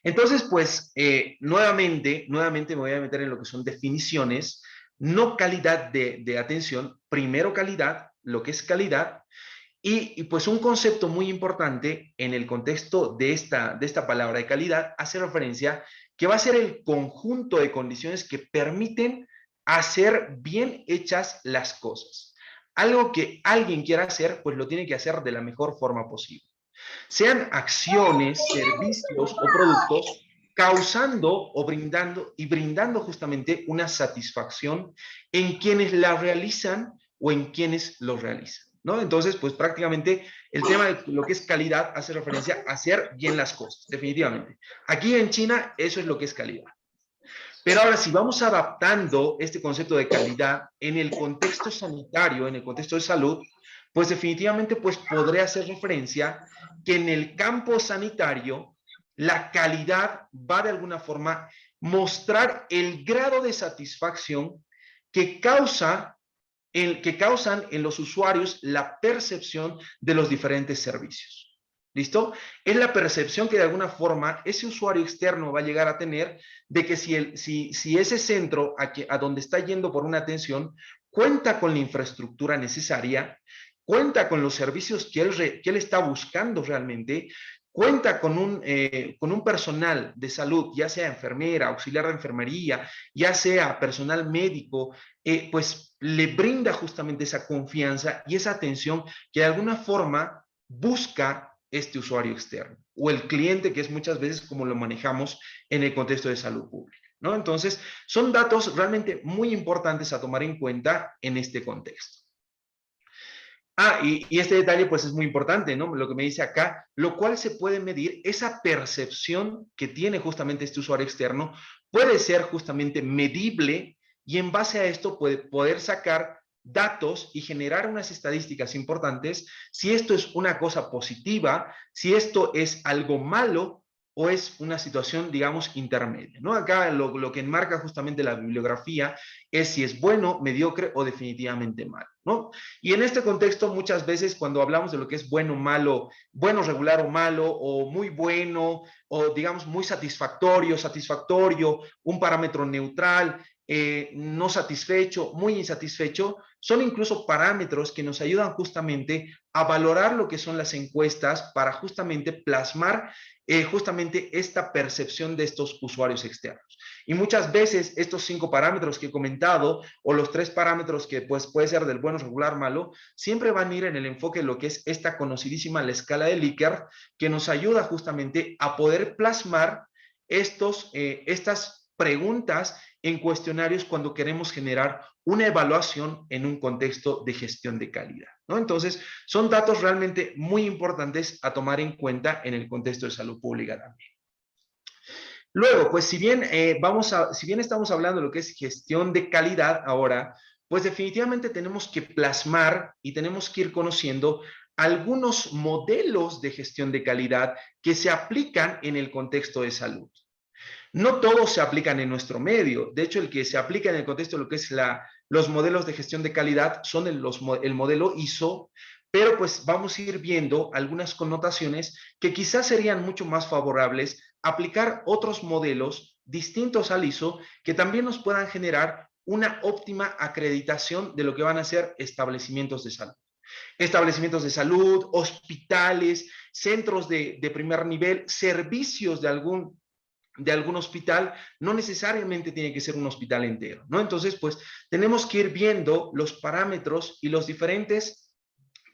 Entonces, pues, nuevamente me voy a meter en lo que son definiciones, no calidad de atención, primero calidad, lo que es calidad, y pues un concepto muy importante en el contexto de esta palabra de calidad hace referencia que va a ser el conjunto de condiciones que permiten hacer bien hechas las cosas. Algo que alguien quiera hacer, pues lo tiene que hacer de la mejor forma posible. Sean acciones, servicios o productos causando o brindando justamente una satisfacción en quienes la realizan o en quienes lo realizan, ¿no? Entonces, pues prácticamente el tema de lo que es calidad hace referencia a hacer bien las cosas, definitivamente. Aquí en China eso es lo que es calidad. Pero ahora, si vamos adaptando este concepto de calidad en el contexto sanitario, en el contexto de salud, pues definitivamente pues podré hacer referencia que en el campo sanitario la calidad va de alguna forma mostrar el grado de satisfacción que causan en los usuarios la percepción de los diferentes servicios. ¿Listo? Es la percepción que de alguna forma ese usuario externo va a llegar a tener de que si ese centro a donde está yendo por una atención cuenta con la infraestructura necesaria, cuenta con los servicios que él está buscando realmente, cuenta con un personal de salud, ya sea enfermera, auxiliar de enfermería, ya sea personal médico, pues le brinda justamente esa confianza y esa atención que de alguna forma busca este usuario externo o el cliente, que es muchas veces como lo manejamos en el contexto de salud pública, ¿no? Entonces, son datos realmente muy importantes a tomar en cuenta en este contexto. Y este detalle pues es muy importante, ¿no? Lo que me dice acá, lo cual se puede medir, esa percepción que tiene justamente este usuario externo puede ser justamente medible y en base a esto puede poder sacar datos y generar unas estadísticas importantes si esto es una cosa positiva, si esto es algo malo o es una situación, digamos, intermedia, ¿no? Acá lo que enmarca justamente la bibliografía es si es bueno, mediocre o definitivamente malo, ¿no? Y en este contexto, muchas veces cuando hablamos de lo que es bueno, malo, bueno, regular o malo, o muy bueno, o digamos muy satisfactorio, satisfactorio, un parámetro neutral, no satisfecho, muy insatisfecho, son incluso parámetros que nos ayudan justamente a valorar lo que son las encuestas para justamente plasmar justamente esta percepción de estos usuarios externos. Y muchas veces estos 5 parámetros que he comentado o los 3 parámetros que pues puede ser del bueno, regular, malo, siempre van a ir en el enfoque de lo que es esta conocidísima la escala de Likert, que nos ayuda justamente a poder plasmar estas preguntas en cuestionarios cuando queremos generar una evaluación en un contexto de gestión de calidad, ¿no? Entonces, son datos realmente muy importantes a tomar en cuenta en el contexto de salud pública también. Luego, pues si bien estamos hablando de lo que es gestión de calidad ahora, pues definitivamente tenemos que plasmar y tenemos que ir conociendo algunos modelos de gestión de calidad que se aplican en el contexto de salud. No todos se aplican en nuestro medio. De hecho, el que se aplica en el contexto de lo que es los modelos de gestión de calidad son el modelo ISO, pero pues vamos a ir viendo algunas connotaciones que quizás serían mucho más favorables aplicar otros modelos distintos al ISO que también nos puedan generar una óptima acreditación de lo que van a ser establecimientos de salud. Establecimientos de salud, hospitales, centros de primer nivel, servicios de algún hospital, no necesariamente tiene que ser un hospital entero, ¿no? Entonces, pues tenemos que ir viendo los parámetros y los diferentes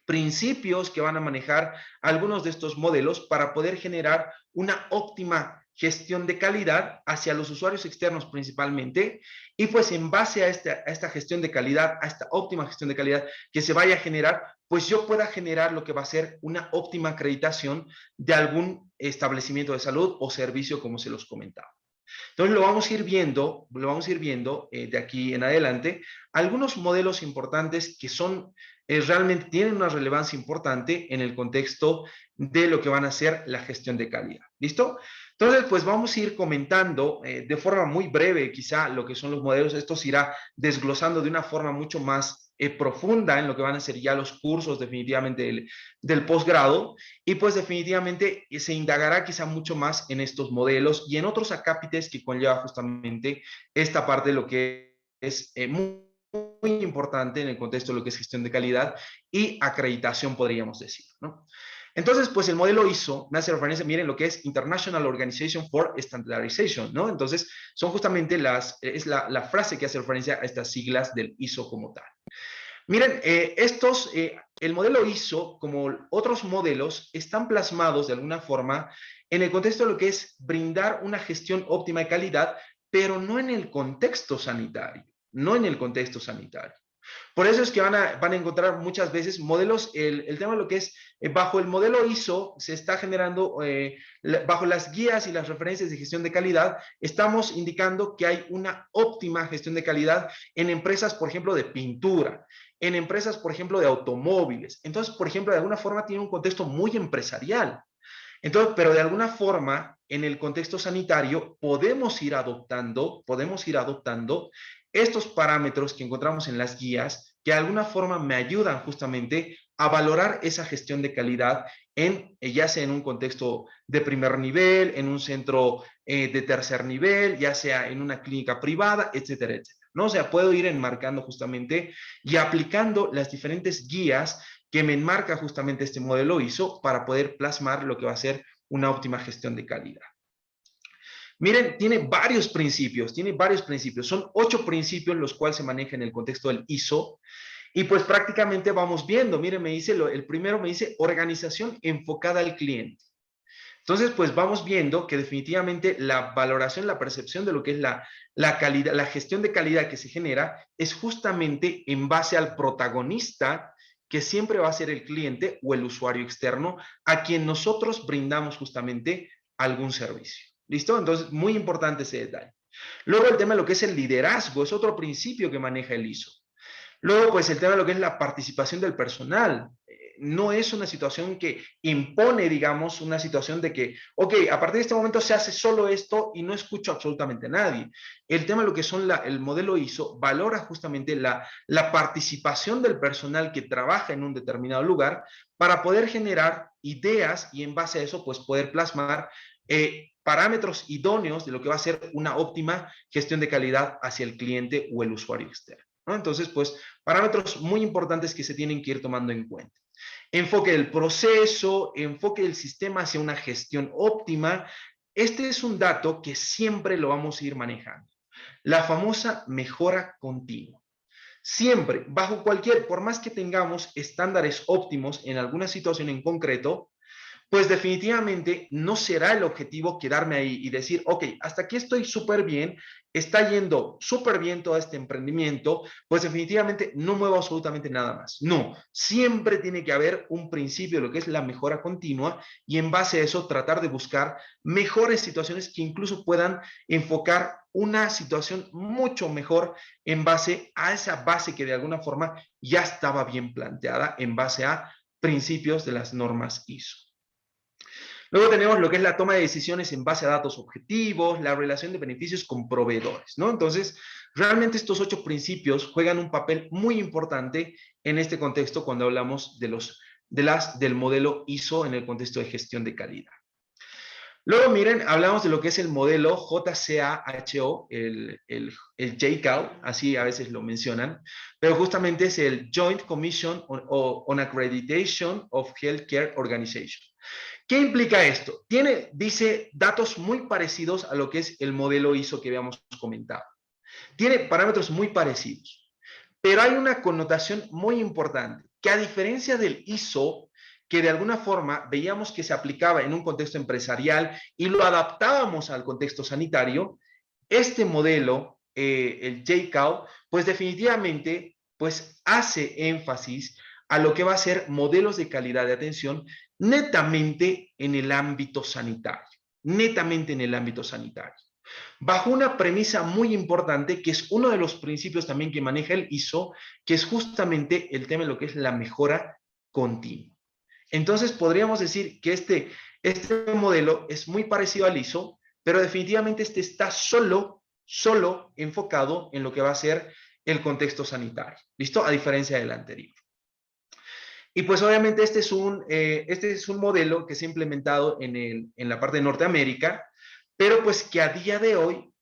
principios que van a manejar algunos de estos modelos para poder generar una óptima gestión de calidad hacia los usuarios externos principalmente, y pues en base a esta gestión de calidad, a esta óptima gestión de calidad que se vaya a generar, pues yo pueda generar lo que va a ser una óptima acreditación de algún establecimiento de salud o servicio como se los comentaba. Entonces lo vamos a ir viendo de aquí en adelante, algunos modelos importantes que son, realmente tienen una relevancia importante en el contexto de lo que van a ser la gestión de calidad. ¿Listo? Entonces, pues vamos a ir comentando de forma muy breve quizá lo que son los modelos. Esto se irá desglosando de una forma mucho más profunda en lo que van a ser ya los cursos definitivamente del posgrado, y pues definitivamente se indagará quizá mucho más en estos modelos y en otros acápites que conlleva justamente esta parte de lo que es muy importante en el contexto de lo que es gestión de calidad y acreditación, podríamos decir, ¿no? Entonces, pues el modelo ISO me hace referencia, miren, lo que es International Organization for Standardization, ¿no? Entonces, son justamente es la frase que hace referencia a estas siglas del ISO como tal. Miren, el modelo ISO, como otros modelos, están plasmados de alguna forma en el contexto de lo que es brindar una gestión óptima de calidad, pero no en el contexto sanitario, no en el contexto sanitario. Por eso es que van a encontrar muchas veces modelos, el tema de lo que es, bajo el modelo ISO, se está generando, bajo las guías y las referencias de gestión de calidad, estamos indicando que hay una óptima gestión de calidad en empresas, por ejemplo, de pintura, en empresas, por ejemplo, de automóviles. Entonces, por ejemplo, de alguna forma tiene un contexto muy empresarial. Entonces, pero de alguna forma, en el contexto sanitario, podemos ir adoptando estos parámetros que encontramos en las guías, que de alguna forma me ayudan justamente a valorar esa gestión de calidad ya sea en un contexto de primer nivel, en un centro de tercer nivel, ya sea en una clínica privada, etcétera, etcétera, ¿no? O sea, puedo ir enmarcando justamente y aplicando las diferentes guías que me enmarca justamente este modelo ISO para poder plasmar lo que va a ser una óptima gestión de calidad. Miren, tiene varios principios, son 8 principios los cuales se manejan en el contexto del ISO, y pues prácticamente vamos viendo. Miren, el primero me dice organización enfocada al cliente. Entonces, pues vamos viendo que definitivamente la valoración, la percepción de lo que es la calidad, la gestión de calidad que se genera es justamente en base al protagonista, que siempre va a ser el cliente o el usuario externo a quien nosotros brindamos justamente algún servicio. ¿Listo? Entonces, muy importante ese detalle. Luego el tema de lo que es el liderazgo es otro principio que maneja el ISO. Luego, pues el tema de lo que es la participación del personal. No es una situación que impone, digamos, una situación de que, ok, a partir de este momento se hace solo esto y no escucho absolutamente a nadie. El tema de lo que son el modelo ISO valora justamente la participación del personal que trabaja en un determinado lugar para poder generar ideas y en base a eso, pues poder plasmar parámetros idóneos de lo que va a ser una óptima gestión de calidad hacia el cliente o el usuario externo, ¿no? Entonces, pues, parámetros muy importantes que se tienen que ir tomando en cuenta. Enfoque del proceso, enfoque del sistema hacia una gestión óptima. Este es un dato que siempre lo vamos a ir manejando. La famosa mejora continua. Siempre, bajo por más que tengamos estándares óptimos en alguna situación en concreto, pues definitivamente no será el objetivo quedarme ahí y decir, ok, hasta aquí estoy súper bien, está yendo súper bien todo este emprendimiento, pues definitivamente no muevo absolutamente nada más. No, siempre tiene que haber un principio de lo que es la mejora continua y en base a eso tratar de buscar mejores situaciones que incluso puedan enfocar una situación mucho mejor en base a esa base que de alguna forma ya estaba bien planteada en base a principios de las normas ISO. Luego tenemos lo que es la toma de decisiones en base a datos objetivos, la relación de beneficios con proveedores, ¿no? Entonces, realmente estos 8 principios juegan un papel muy importante en este contexto cuando hablamos del modelo ISO en el contexto de gestión de calidad. Luego, miren, hablamos de lo que es el modelo JCAHO, el JCAO, así a veces lo mencionan, pero justamente es el Joint Commission on Accreditation of Healthcare Organization. ¿Qué implica esto? Dice datos muy parecidos a lo que es el modelo ISO que habíamos comentado. Tiene parámetros muy parecidos, pero hay una connotación muy importante, que a diferencia del ISO, que de alguna forma veíamos que se aplicaba en un contexto empresarial y lo adaptábamos al contexto sanitario, este modelo, el JCAO, pues definitivamente pues hace énfasis a lo que va a ser modelos de calidad de atención netamente en el ámbito sanitario, netamente en el ámbito sanitario. Bajo una premisa muy importante, que es uno de los principios también que maneja el ISO, que es justamente el tema de lo que es la mejora continua. Entonces, podríamos decir que este modelo es muy parecido al ISO, pero definitivamente este está solo enfocado en lo que va a ser el contexto sanitario. ¿Listo? A diferencia del anterior. Y pues obviamente este es un modelo que se ha implementado en la parte de Norteamérica, pero pues que a día de hoy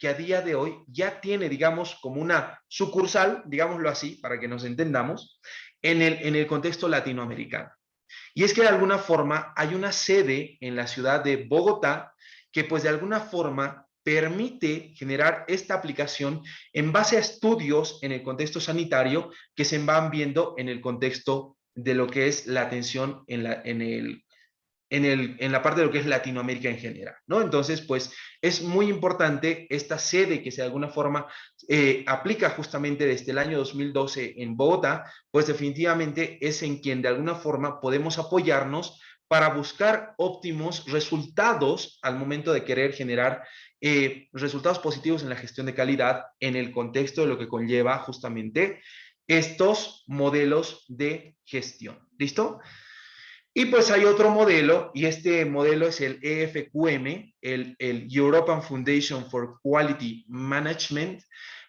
ya tiene, digamos, como una sucursal, digámoslo así, para que nos entendamos, en el contexto latinoamericano. Y es que de alguna forma hay una sede en la ciudad de Bogotá que pues de alguna forma permite generar esta aplicación en base a estudios en el contexto sanitario que se van viendo en el contexto de lo que es la atención en la parte de lo que es Latinoamérica en general, ¿no? Entonces, pues es muy importante esta sede que de alguna forma aplica justamente desde el año 2012 en Bogotá, pues definitivamente es en quien de alguna forma podemos apoyarnos para buscar óptimos resultados al momento de querer generar resultados positivos en la gestión de calidad en el contexto de lo que conlleva justamente estos modelos de gestión. ¿Listo? Y pues hay otro modelo, y este modelo es el EFQM, el European Foundation for Quality Management.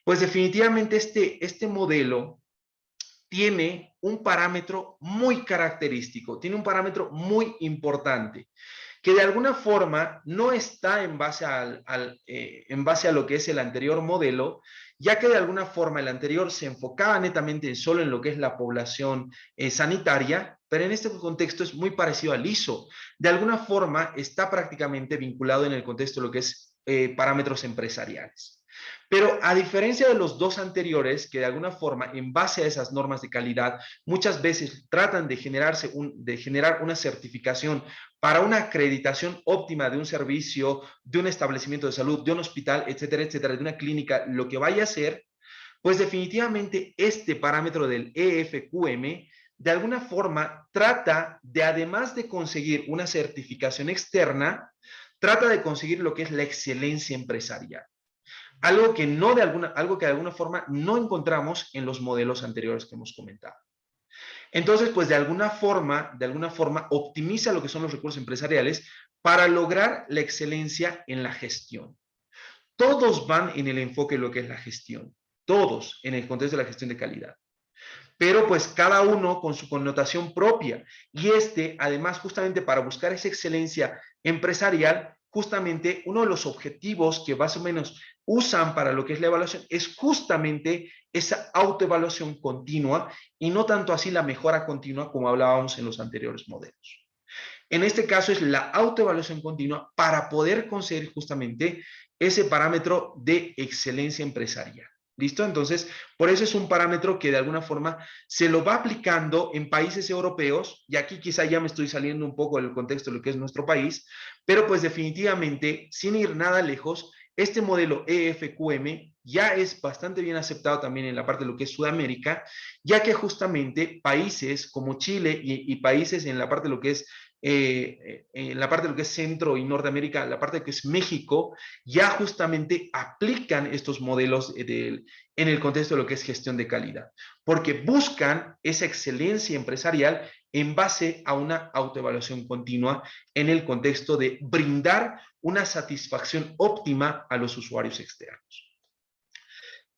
Pues definitivamente este modelo tiene un parámetro muy característico, tiene un parámetro muy importante, que de alguna forma no está en base, en base a lo que es el anterior modelo, ya que de alguna forma el anterior se enfocaba netamente solo en lo que es la población sanitaria, pero en este contexto es muy parecido al ISO. De alguna forma está prácticamente vinculado en el contexto de lo que es parámetros empresariales. Pero a diferencia de los dos anteriores, que de alguna forma, en base a esas normas de calidad, muchas veces tratan de generar una certificación para una acreditación óptima de un servicio, de un establecimiento de salud, de un hospital, etcétera, etcétera, de una clínica, lo que vaya a ser, pues definitivamente este parámetro del EFQM de alguna forma trata de, además de conseguir una certificación externa, trata de conseguir lo que es la excelencia empresarial. Algo que de alguna forma no encontramos en los modelos anteriores que hemos comentado. Entonces, pues de alguna forma optimiza lo que son los recursos empresariales para lograr la excelencia en la gestión. Todos van en el enfoque de lo que es la gestión, todos en el contexto de la gestión de calidad. Pero pues cada uno con su connotación propia. Y además, justamente para buscar esa excelencia empresarial, justamente uno de los objetivos que más o menos usan para lo que es la evaluación es justamente esa autoevaluación continua y no tanto así la mejora continua como hablábamos en los anteriores modelos. En este caso es la autoevaluación continua para poder conseguir justamente ese parámetro de excelencia empresarial. ¿Listo? Entonces, por eso es un parámetro que de alguna forma se lo va aplicando en países europeos, y aquí quizá ya me estoy saliendo un poco del contexto de lo que es nuestro país, pero pues definitivamente, sin ir nada lejos, este modelo EFQM ya es bastante bien aceptado también en la parte de lo que es Sudamérica, ya que justamente países como Chile y países en la parte de lo que es en la parte de lo que es Centro y Norteamérica, la parte de lo que es México, ya justamente aplican estos modelos en el contexto de lo que es gestión de calidad, porque buscan esa excelencia empresarial en base a una autoevaluación continua en el contexto de brindar una satisfacción óptima a los usuarios externos.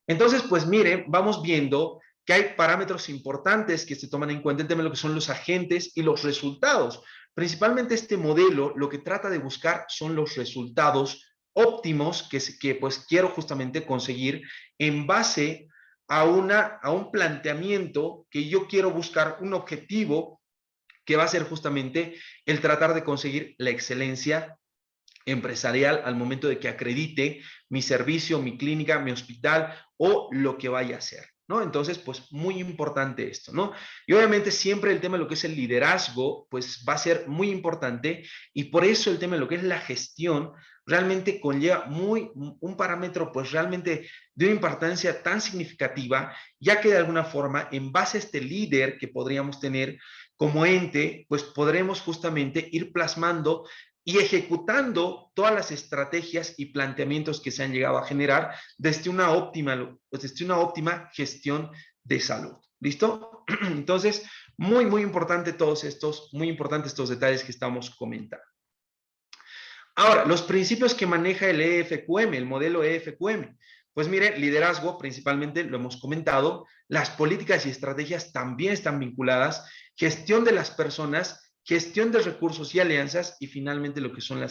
Entonces, pues miren, vamos viendo que hay parámetros importantes que se toman en cuenta en tema de lo que son los agentes y los resultados. Principalmente este modelo lo que trata de buscar son los resultados óptimos que pues quiero justamente conseguir en base a un planteamiento que yo quiero buscar un objetivo que va a ser justamente el tratar de conseguir la excelencia empresarial al momento de que acredite mi servicio, mi clínica, mi hospital o lo que vaya a hacer, ¿no? Entonces, pues muy importante esto, ¿no? Y obviamente siempre el tema de lo que es el liderazgo, pues va a ser muy importante y por eso el tema de lo que es la gestión realmente conlleva un parámetro pues realmente de una importancia tan significativa, ya que de alguna forma en base a este líder que podríamos tener como ente, pues podremos justamente ir plasmando y ejecutando todas las estrategias y planteamientos que se han llegado a generar desde una óptima gestión de salud. ¿Listo? Entonces, muy importante muy importantes estos detalles que estamos comentando. Ahora, los principios que maneja el EFQM, el modelo EFQM. Pues mire, liderazgo principalmente lo hemos comentado, las políticas y estrategias también están vinculadas, gestión de las personas, gestión de recursos y alianzas y finalmente lo que son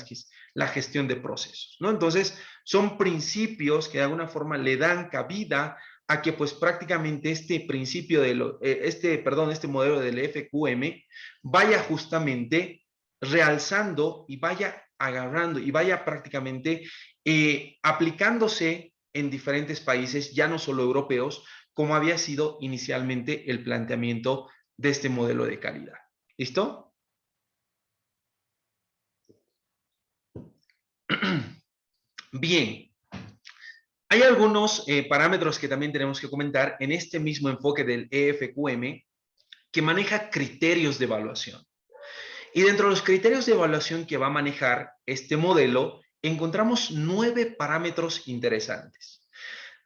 la gestión de procesos, ¿no? Entonces, son principios que de alguna forma le dan cabida a que pues prácticamente este principio este modelo del FQM vaya justamente realzando y vaya agarrando y vaya prácticamente aplicándose en diferentes países, ya no solo europeos, como había sido inicialmente el planteamiento de este modelo de calidad. ¿Listo? Bien, hay algunos parámetros que también tenemos que comentar en este mismo enfoque del EFQM que maneja criterios de evaluación. Y dentro de los criterios de evaluación que va a manejar este modelo, encontramos 9 parámetros interesantes,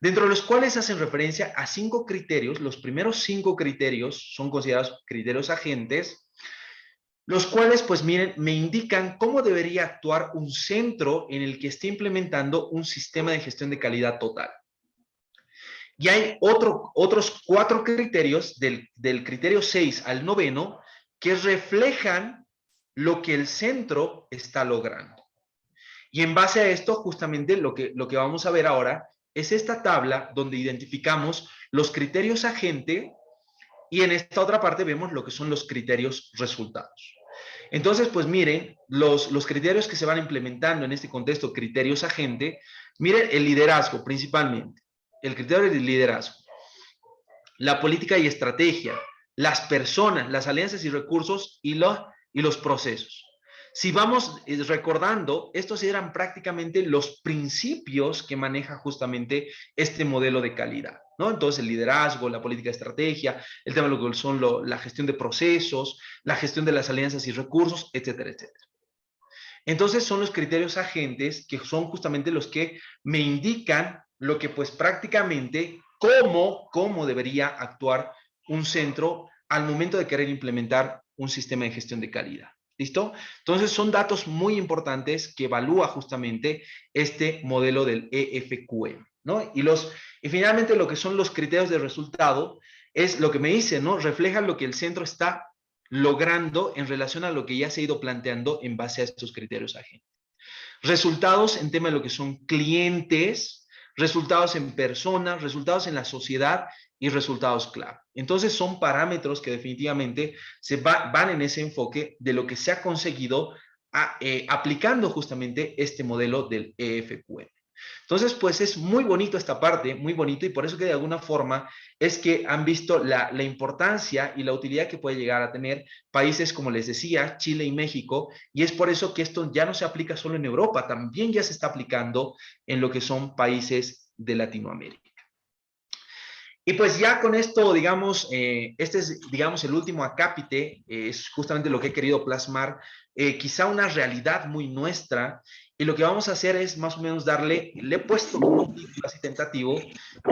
dentro de los cuales hacen referencia a 5 criterios. Los primeros 5 criterios son considerados criterios agentes, los cuales, pues miren, me indican cómo debería actuar un centro en el que esté implementando un sistema de gestión de calidad total. Y hay otros 4 criterios, del criterio 6 al 9, que reflejan lo que el centro está logrando. Y en base a esto, justamente lo que vamos a ver ahora es esta tabla donde identificamos los criterios agente y en esta otra parte vemos lo que son los criterios resultados. Entonces, pues miren, los criterios que se van implementando en este contexto, criterios agente, miren el liderazgo principalmente, el criterio del liderazgo, la política y estrategia, las personas, las alianzas y recursos y los procesos. Si vamos recordando, estos eran prácticamente los principios que maneja justamente este modelo de calidad, ¿no? Entonces, el liderazgo, la política de estrategia, el tema de lo que son la gestión de procesos, la gestión de las alianzas y recursos, etcétera, etcétera. Entonces, son los criterios agentes que son justamente los que me indican lo que pues prácticamente cómo debería actuar un centro al momento de querer implementar un sistema de gestión de calidad. ¿Listo? Entonces son datos muy importantes que evalúa justamente este modelo del EFQM, ¿no? Y finalmente lo que son los criterios de resultado es lo que me dice, ¿no? Refleja lo que el centro está logrando en relación a lo que ya se ha ido planteando en base a estos criterios agentes. Resultados en tema de lo que son clientes, resultados en personas, resultados en la sociedad y resultados clave. Entonces son parámetros que definitivamente van en ese enfoque de lo que se ha conseguido aplicando justamente este modelo del EFQM. Entonces, pues es muy bonito esta parte, muy bonito, y por eso que de alguna forma es que han visto la importancia y la utilidad que puede llegar a tener países, como les decía, Chile y México, y es por eso que esto ya no se aplica solo en Europa, también ya se está aplicando en lo que son países de Latinoamérica. Y pues ya con esto, digamos, este es, digamos, el último acápite, es justamente lo que he querido plasmar, quizá una realidad muy nuestra, y lo que vamos a hacer es más o menos le he puesto como un título así tentativo,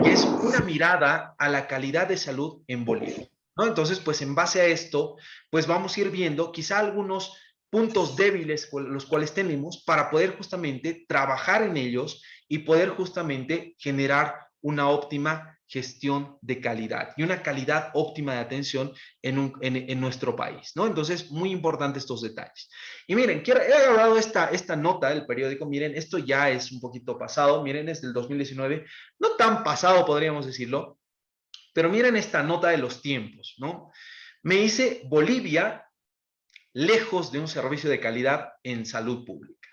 que es una mirada a la calidad de salud en Bolivia, ¿no? Entonces, pues en base a esto, pues vamos a ir viendo quizá algunos puntos débiles los cuales tenemos para poder justamente trabajar en ellos y poder justamente generar una óptima gestión de calidad y una calidad óptima de atención en nuestro país, ¿no? Entonces, muy importante estos detalles. Y miren, he agarrado esta nota del periódico, miren, esto ya es un poquito pasado, miren, es del 2019, no tan pasado podríamos decirlo, pero miren esta nota de los tiempos, ¿no? Me dice Bolivia lejos de un servicio de calidad en salud pública.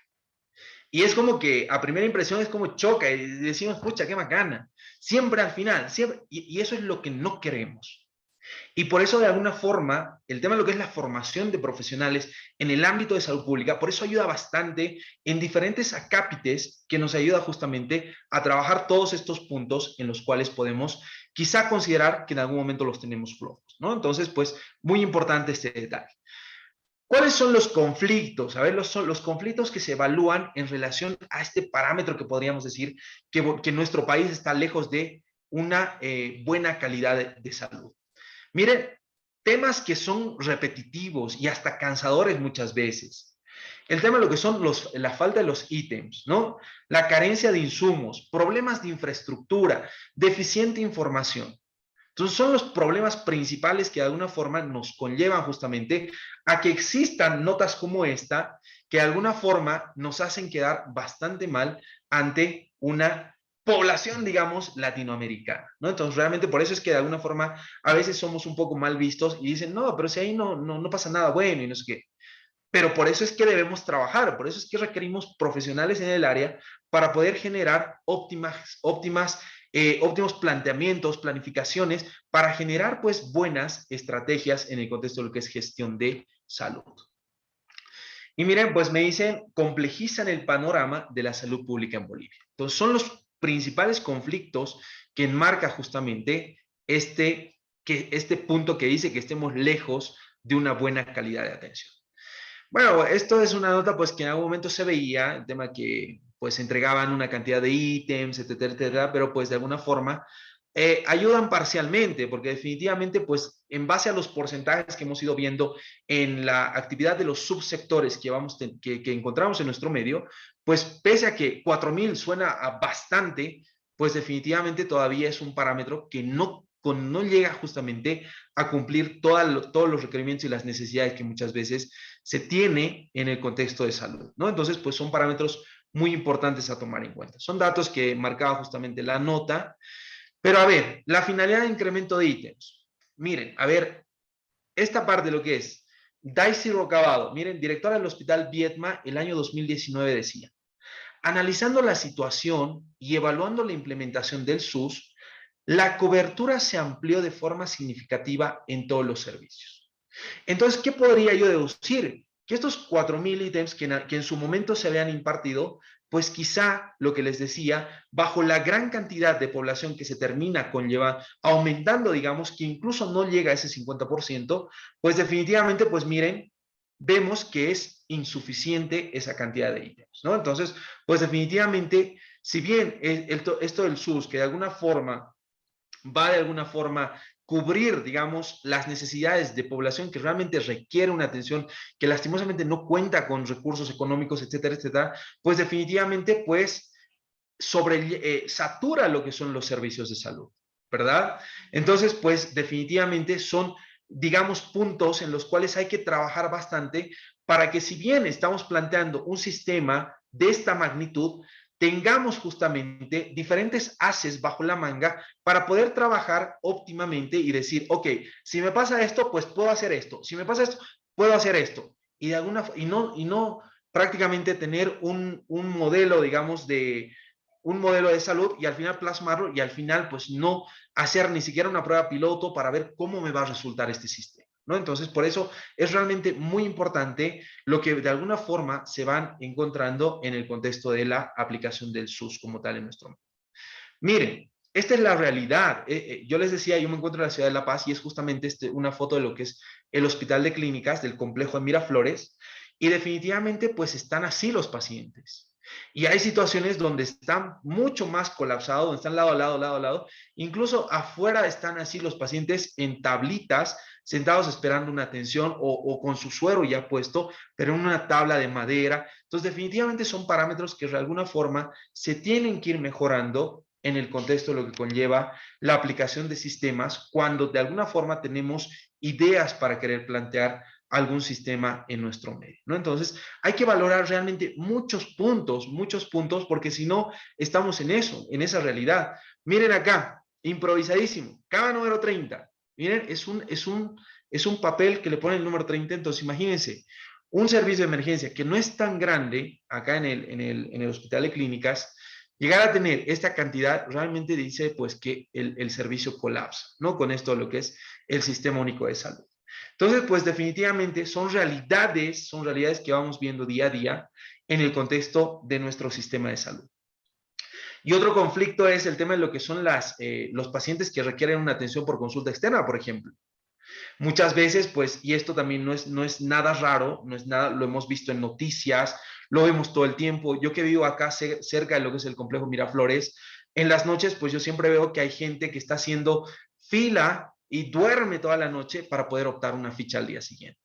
Y es como que a primera impresión es como choca y decimos, pucha, qué bacana. Siempre al final, siempre, y eso es lo que no queremos. Y por eso, de alguna forma, el tema de lo que es la formación de profesionales en el ámbito de salud pública, por eso ayuda bastante en diferentes acápites que nos ayuda justamente a trabajar todos estos puntos en los cuales podemos quizá considerar que en algún momento los tenemos flojos, ¿no? Entonces, pues, muy importante este detalle. ¿Cuáles son los conflictos? A ver, los conflictos que se evalúan en relación a este parámetro que podríamos decir que nuestro país está lejos de una buena calidad de salud. Miren, temas que son repetitivos y hasta cansadores muchas veces. El tema de lo que son la falta de los ítems, ¿no? La carencia de insumos, problemas de infraestructura, deficiente información. Entonces son los problemas principales que de alguna forma nos conllevan justamente a que existan notas como esta que de alguna forma nos hacen quedar bastante mal ante una población, digamos, latinoamericana, ¿no? Entonces realmente por eso es que de alguna forma a veces somos un poco mal vistos y dicen, no, pero si ahí no pasa nada bueno y no sé qué. Pero por eso es que debemos trabajar, por eso es que requerimos profesionales en el área para poder generar óptimos planteamientos, planificaciones, para generar pues buenas estrategias en el contexto de lo que es gestión de salud. Y miren, pues me dicen, complejizan el panorama de la salud pública en Bolivia. Entonces son los principales conflictos que enmarca justamente este punto que dice que estemos lejos de una buena calidad de atención. Bueno, esto es una nota pues que en algún momento se veía, el tema que pues entregaban una cantidad de ítems, etcétera, etcétera, pero pues de alguna forma ayudan parcialmente, porque definitivamente pues en base a los porcentajes que hemos ido viendo en la actividad de los subsectores que encontramos en nuestro medio, pues pese a que 4.000 suena a bastante, pues definitivamente todavía es un parámetro que no llega justamente a cumplir todos los requerimientos y las necesidades que muchas veces se tiene en el contexto de salud, ¿no? Entonces, pues son parámetros muy importantes a tomar en cuenta. Son datos que marcaba justamente la nota, pero a ver, la finalidad de incremento de ítems. Miren, a ver, esta parte de lo que es Daisy Rocabado, miren, directora del Hospital Viedma, el año 2019 decía, analizando la situación y evaluando la implementación del SUS, la cobertura se amplió de forma significativa en todos los servicios. Entonces, ¿qué podría yo deducir? Que estos 4,000 ítems que en su momento se habían impartido, pues quizá lo que les decía, bajo la gran cantidad de población que se termina aumentando, digamos, que incluso no llega a ese 50%, pues definitivamente, pues miren, vemos que es insuficiente esa cantidad de ítems, ¿no? Entonces, pues definitivamente, si bien esto del SUS, que de alguna forma va de alguna forma cubrir, digamos, las necesidades de población que realmente requiere una atención, que lastimosamente no cuenta con recursos económicos, etcétera, etcétera, pues definitivamente, pues, satura lo que son los servicios de salud, ¿verdad? Entonces, pues, definitivamente son, digamos, puntos en los cuales hay que trabajar bastante para que si bien estamos planteando un sistema de esta magnitud, tengamos justamente diferentes haces bajo la manga para poder trabajar óptimamente y decir, ok, si me pasa esto, pues puedo hacer esto. Si me pasa esto, puedo hacer esto. Y de alguna y no prácticamente tener un modelo, digamos, un modelo de salud y al final plasmarlo y al final pues no hacer ni siquiera una prueba piloto para ver cómo me va a resultar este sistema, ¿no? Entonces, por eso es realmente muy importante lo que de alguna forma se van encontrando en el contexto de la aplicación del SUS como tal en nuestro mundo. Miren, esta es la realidad. Yo les decía, yo me encuentro en la ciudad de La Paz y es justamente una foto de lo que es el Hospital de Clínicas del complejo de Miraflores y definitivamente pues están así los pacientes. Y hay situaciones donde están mucho más colapsados, donde están lado a lado, lado a lado. Incluso afuera están así los pacientes en tablitas, sentados esperando una atención o con su suero ya puesto, pero en una tabla de madera. Entonces, definitivamente son parámetros que de alguna forma se tienen que ir mejorando en el contexto de lo que conlleva la aplicación de sistemas cuando de alguna forma tenemos ideas para querer plantear algún sistema en nuestro medio, ¿no? Entonces, hay que valorar realmente muchos puntos, porque si no, estamos en eso, en esa realidad. Miren acá, improvisadísimo, cada número 30. Miren, es un papel que le pone el número 30, entonces imagínense, un servicio de emergencia que no es tan grande acá en el Hospital de Clínicas, llegar a tener esta cantidad realmente dice pues que el servicio colapsa, ¿no? Con esto lo que es el Sistema Único de Salud. Entonces, pues definitivamente son realidades que vamos viendo día a día en el contexto de nuestro sistema de salud. Y otro conflicto es el tema de lo que son los pacientes que requieren una atención por consulta externa, por ejemplo. Muchas veces, pues, y esto también no es nada raro, no es nada, lo hemos visto en noticias, lo vemos todo el tiempo. Yo que vivo acá cerca de lo que es el complejo Miraflores, en las noches, pues yo siempre veo que hay gente que está haciendo fila y duerme toda la noche para poder optar una ficha al día siguiente.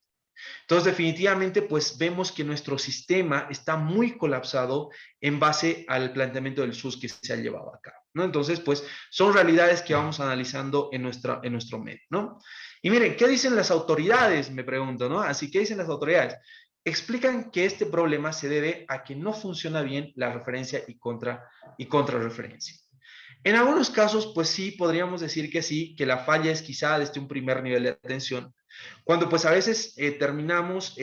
Entonces, definitivamente, pues vemos que nuestro sistema está muy colapsado en base al planteamiento del SUS que se ha llevado a cabo, ¿no? Entonces, pues son realidades que vamos analizando en nuestro medio, ¿no? Y miren, ¿qué dicen las autoridades? Me pregunto, ¿no? Así, ¿qué dicen las autoridades? Explican que este problema se debe a que no funciona bien la referencia y contrarreferencia. En algunos casos, pues sí, podríamos decir que sí, que la falla es quizá desde un primer nivel de atención, cuando pues a veces terminamos,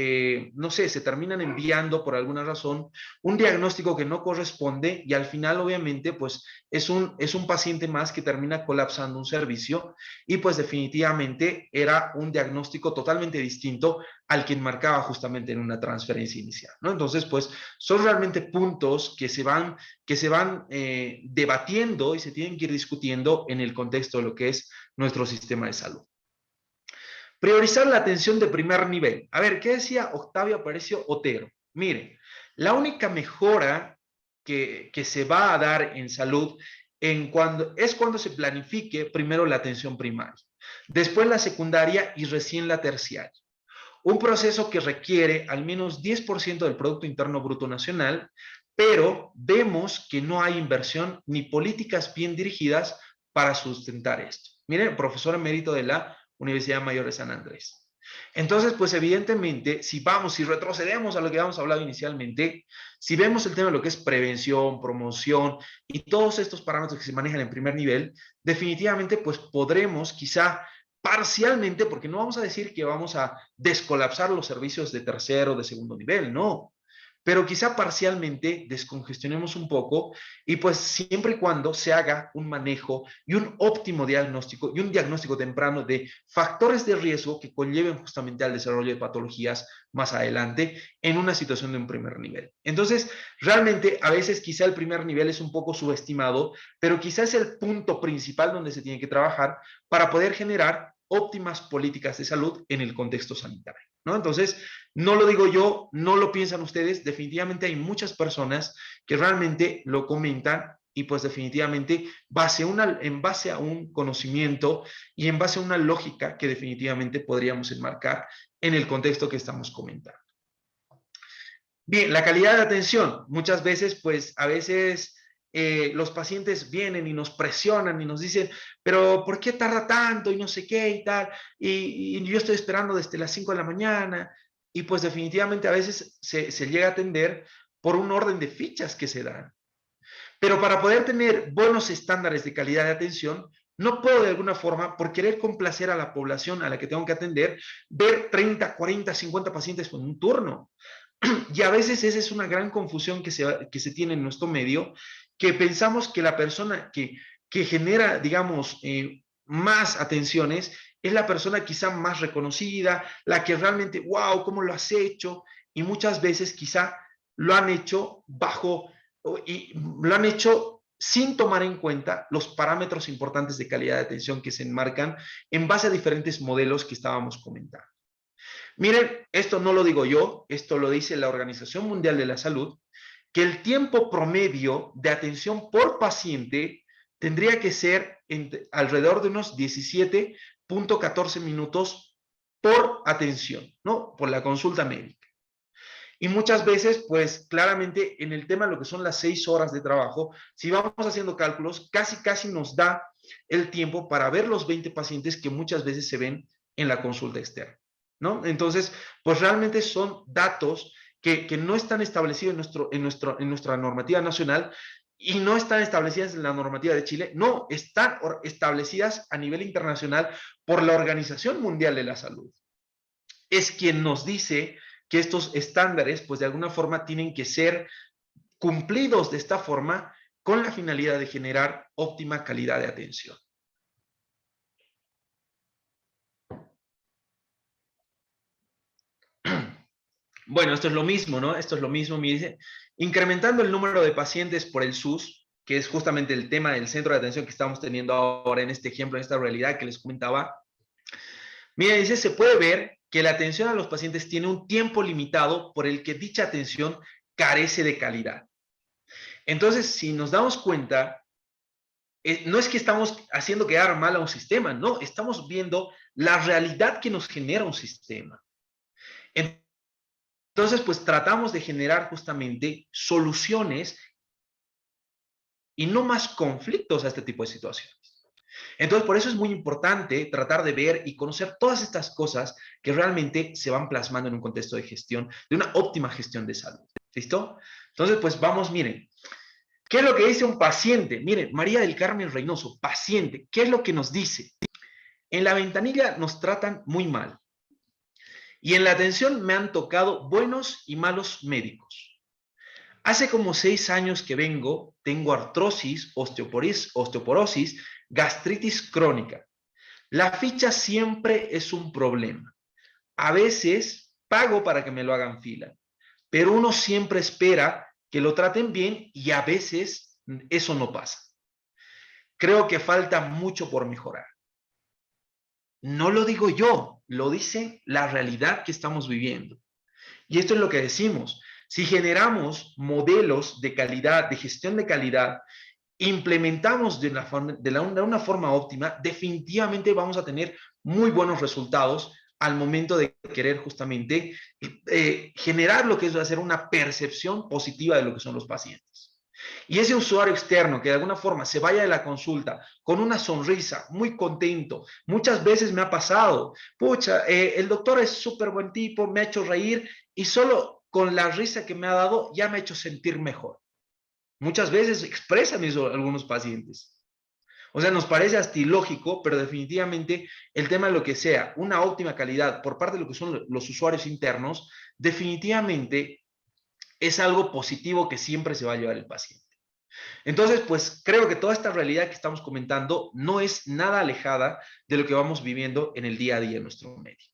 no sé, se terminan enviando por alguna razón un diagnóstico que no corresponde y al final obviamente pues es un paciente más que termina colapsando un servicio y pues definitivamente era un diagnóstico totalmente distinto al que enmarcaba justamente en una transferencia inicial, ¿no? Entonces pues son realmente puntos que se van debatiendo y se tienen que ir discutiendo en el contexto de lo que es nuestro sistema de salud. Priorizar la atención de primer nivel. A ver, ¿qué decía Octavio Aparicio Otero? Mire, la única mejora que se va a dar en salud es cuando se planifique primero la atención primaria, después la secundaria y recién la terciaria. Un proceso que requiere al menos 10% del Producto Interno Bruto Nacional, pero vemos que no hay inversión ni políticas bien dirigidas para sustentar esto. Miren, profesor emérito de la Universidad Mayor de San Andrés. Entonces, pues evidentemente, si retrocedemos a lo que habíamos hablado inicialmente, si vemos el tema de lo que es prevención, promoción y todos estos parámetros que se manejan en primer nivel, definitivamente pues podremos quizá parcialmente, porque no vamos a decir que vamos a descolapsar los servicios de tercero o de segundo nivel, no, pero quizá parcialmente descongestionemos un poco y pues siempre y cuando se haga un manejo y un óptimo diagnóstico y un diagnóstico temprano de factores de riesgo que conlleven justamente al desarrollo de patologías más adelante en una situación de un primer nivel. Entonces, realmente a veces quizá el primer nivel es un poco subestimado, pero quizá es el punto principal donde se tiene que trabajar para poder generar óptimas políticas de salud en el contexto sanitario, ¿no? Entonces, no lo digo yo, no lo piensan ustedes, definitivamente hay muchas personas que realmente lo comentan y pues definitivamente en base a un conocimiento y en base a una lógica que definitivamente podríamos enmarcar en el contexto que estamos comentando. Bien, la calidad de atención. Muchas veces, pues a veces los pacientes vienen y nos presionan y nos dicen, pero ¿por qué tarda tanto? Y no sé qué y tal. Y yo estoy esperando desde las 5 de la mañana. Y pues definitivamente a veces se llega a atender por un orden de fichas que se dan. Pero para poder tener buenos estándares de calidad de atención, no puedo de alguna forma, por querer complacer a la población a la que tengo que atender, ver 30, 40, 50 pacientes con un turno. Y a veces esa es una gran confusión que se tiene en nuestro medio, que pensamos que la persona que genera, digamos, más atenciones es la persona quizá más reconocida, la que realmente, wow, ¿cómo lo has hecho? Y muchas veces quizá lo han hecho y lo han hecho sin tomar en cuenta los parámetros importantes de calidad de atención que se enmarcan en base a diferentes modelos que estábamos comentando. Miren, esto no lo digo yo, esto lo dice la Organización Mundial de la Salud, que el tiempo promedio de atención por paciente tendría que ser alrededor de unos 17.14 minutos por atención, ¿no? Por la consulta médica. Y muchas veces, pues claramente en el tema de lo que son las 6 horas de trabajo, si vamos haciendo cálculos, casi nos da el tiempo para ver los 20 pacientes que muchas veces se ven en la consulta externa, ¿no? Entonces, pues realmente son datos que no están establecidos en nuestra normativa nacional y no están establecidas en la normativa de Chile, no, están establecidas a nivel internacional por la Organización Mundial de la Salud. Es quien nos dice que estos estándares, pues de alguna forma tienen que ser cumplidos de esta forma con la finalidad de generar óptima calidad de atención. Bueno, esto es lo mismo, ¿no? Esto es lo mismo, me dice, incrementando el número de pacientes por el SUS, que es justamente el tema del centro de atención que estamos teniendo ahora en este ejemplo, en esta realidad que les comentaba. Mira, dice, se puede ver que la atención a los pacientes tiene un tiempo limitado por el que dicha atención carece de calidad. Entonces, si nos damos cuenta, no es que estamos haciendo quedar mal a un sistema, no, estamos viendo la realidad que nos genera un sistema. Entonces, pues tratamos de generar justamente soluciones y no más conflictos a este tipo de situaciones. Entonces, por eso es muy importante tratar de ver y conocer todas estas cosas que realmente se van plasmando en un contexto de gestión, de una óptima gestión de salud. ¿Listo? Entonces, pues vamos, miren. ¿Qué es lo que dice un paciente? Miren, María del Carmen Reynoso, paciente, ¿qué es lo que nos dice? En la ventanilla nos tratan muy mal. Y en la atención me han tocado buenos y malos médicos. Hace como 6 años que vengo, tengo artrosis, osteoporosis, gastritis crónica. La ficha siempre es un problema. A veces pago para que me lo hagan fila, pero uno siempre espera que lo traten bien y a veces eso no pasa. Creo que falta mucho por mejorar. No lo digo yo, lo dice la realidad que estamos viviendo. Y esto es lo que decimos. Si generamos modelos de calidad, de gestión de calidad, implementamos de una forma óptima, definitivamente vamos a tener muy buenos resultados al momento de querer justamente generar lo que es hacer una percepción positiva de lo que son los pacientes. Y ese usuario externo que de alguna forma se vaya de la consulta con una sonrisa, muy contento, muchas veces me ha pasado, pucha, el doctor es súper buen tipo, me ha hecho reír y solo con la risa que me ha dado ya me ha hecho sentir mejor. Muchas veces expresan eso algunos pacientes. O sea, nos parece hasta ilógico, pero definitivamente el tema de lo que sea una óptima calidad por parte de lo que son los usuarios internos, definitivamente es algo positivo que siempre se va a llevar el paciente. Entonces, pues creo que toda esta realidad que estamos comentando no es nada alejada de lo que vamos viviendo en el día a día en nuestro medio.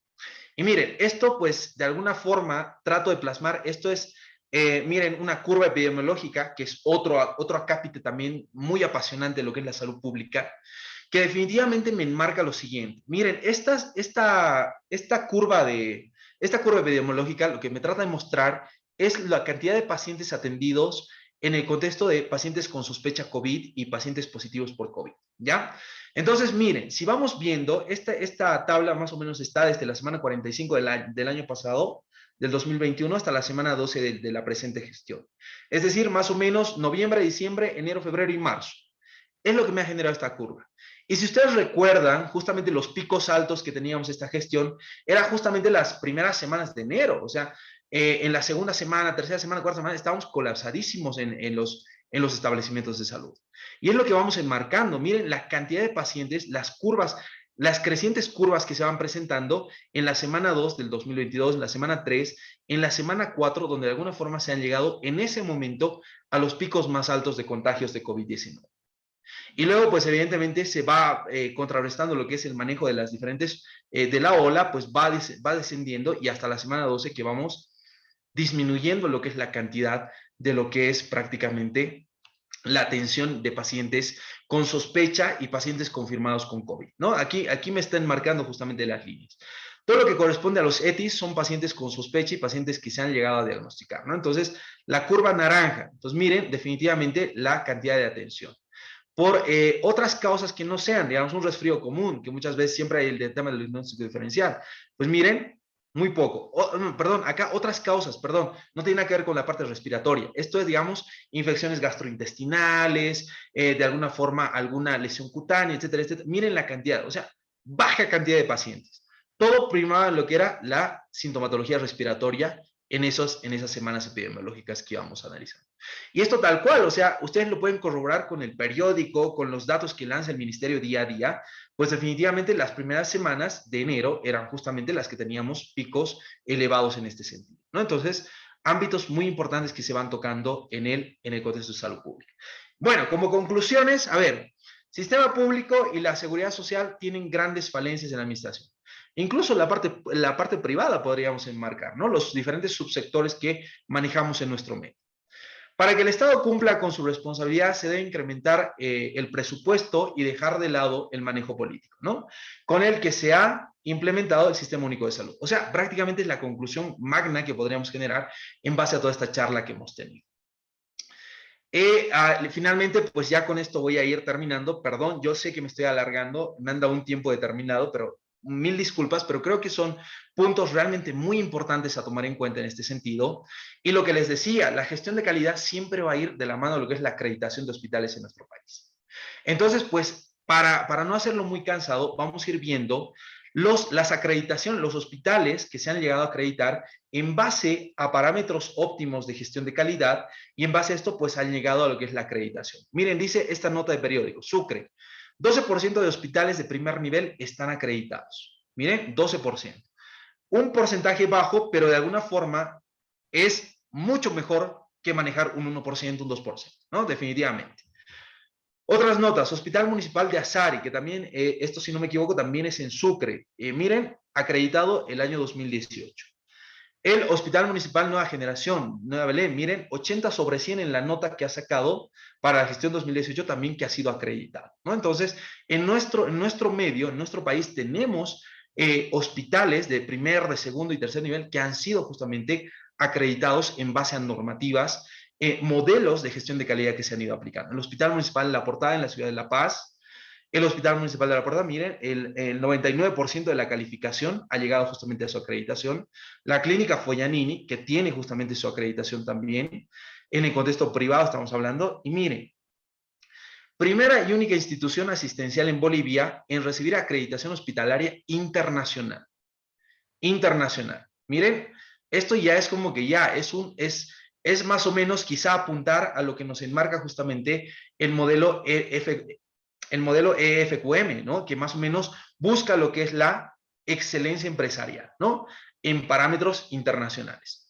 Y miren, esto pues de alguna forma trato de plasmar, esto es, miren, una curva epidemiológica, que es otro acápite también muy apasionante de lo que es la salud pública, que definitivamente me enmarca lo siguiente. Miren, esta curva epidemiológica lo que me trata de mostrar es la cantidad de pacientes atendidos en el contexto de pacientes con sospecha COVID y pacientes positivos por COVID, ¿ya? Entonces, miren, si vamos viendo, esta tabla más o menos está desde la semana 45 del año pasado, del 2021, hasta la semana 12 de la presente gestión. Es decir, más o menos noviembre, diciembre, enero, febrero y marzo. Es lo que me ha generado esta curva. Y si ustedes recuerdan, justamente los picos altos que teníamos esta gestión, era justamente las primeras semanas de enero. O sea, en la segunda semana, tercera semana, cuarta semana, estábamos colapsadísimos en los establecimientos de salud. Y es lo que vamos enmarcando. Miren la cantidad de pacientes, las curvas, las crecientes curvas que se van presentando en la semana 2 del 2022, en la semana 3, en la semana 4, donde de alguna forma se han llegado en ese momento a los picos más altos de contagios de COVID-19. Y luego, pues evidentemente se va contrarrestando lo que es el manejo de las diferentes, de la ola, pues va descendiendo y hasta la semana 12 que vamos disminuyendo lo que es la cantidad de lo que es prácticamente la atención de pacientes con sospecha y pacientes confirmados con COVID, ¿no? Aquí me están marcando justamente las líneas. Todo lo que corresponde a los ETIs son pacientes con sospecha y pacientes que se han llegado a diagnosticar, ¿no? Entonces, la curva naranja. Entonces, miren, definitivamente la cantidad de atención por otras causas que no sean, digamos, un resfrío común, que muchas veces siempre hay el tema del diagnóstico diferencial. Pues miren, muy poco. Perdón, acá otras causas, perdón, no tiene nada que ver con la parte respiratoria. Esto es, digamos, infecciones gastrointestinales, de alguna forma, alguna lesión cutánea, etcétera, etcétera. Miren la cantidad, o sea, baja cantidad de pacientes. Todo primaba en lo que era la sintomatología respiratoria en esas semanas epidemiológicas que íbamos a analizar. Y esto tal cual, o sea, ustedes lo pueden corroborar con el periódico, con los datos que lanza el ministerio día a día, pues definitivamente las primeras semanas de enero eran justamente las que teníamos picos elevados en este sentido, ¿no? Entonces, ámbitos muy importantes que se van tocando en el contexto de salud pública. Bueno, como conclusiones, a ver, sistema público y la seguridad social tienen grandes falencias en la administración. Incluso la parte privada podríamos enmarcar, ¿no? Los diferentes subsectores que manejamos en nuestro medio. Para que el Estado cumpla con su responsabilidad, se debe incrementar el presupuesto y dejar de lado el manejo político, ¿no? Con el que se ha implementado el Sistema Único de Salud. O sea, prácticamente es la conclusión magna que podríamos generar en base a toda esta charla que hemos tenido. Finalmente, pues ya con esto voy a ir terminando. Perdón, yo sé que me estoy alargando, me han dado un tiempo determinado, pero mil disculpas, pero creo que son puntos realmente muy importantes a tomar en cuenta en este sentido. Y lo que les decía, la gestión de calidad siempre va a ir de la mano de lo que es la acreditación de hospitales en nuestro país. Entonces, pues, para no hacerlo muy cansado, vamos a ir viendo las acreditaciones, los hospitales que se han llegado a acreditar en base a parámetros óptimos de gestión de calidad y en base a esto, pues, han llegado a lo que es la acreditación. Miren, dice esta nota de periódico, Sucre, 12% de hospitales de primer nivel están acreditados. Miren, 12%. Un porcentaje bajo, pero de alguna forma es mucho mejor que manejar un 1%, un 2%, ¿no? Definitivamente. Otras notas, Hospital Municipal de Asari, que también, esto si no me equivoco, también es en Sucre. Miren, acreditado el año 2018. El Hospital Municipal Nueva Generación, Nueva Belén, miren, 80 sobre 100 en la nota que ha sacado para la gestión 2018 también que ha sido acreditado, ¿no? Entonces, en nuestro medio, en nuestro país, tenemos hospitales de primer, de segundo y tercer nivel que han sido justamente acreditados en base a normativas, modelos de gestión de calidad que se han ido aplicando. El Hospital Municipal de La Portada en la ciudad de La Paz, el Hospital Municipal de La Portada, miren, el 99% de la calificación ha llegado justamente a su acreditación. La Clínica Foyanini, que tiene justamente su acreditación también. en el contexto privado estamos hablando, y miren, primera y única institución asistencial en Bolivia en recibir acreditación hospitalaria internacional. Internacional. Miren, esto ya es como que ya es más o menos quizá apuntar a lo que nos enmarca justamente el modelo EFQM, ¿no? Que más o menos busca lo que es la excelencia empresarial, ¿no? En parámetros internacionales.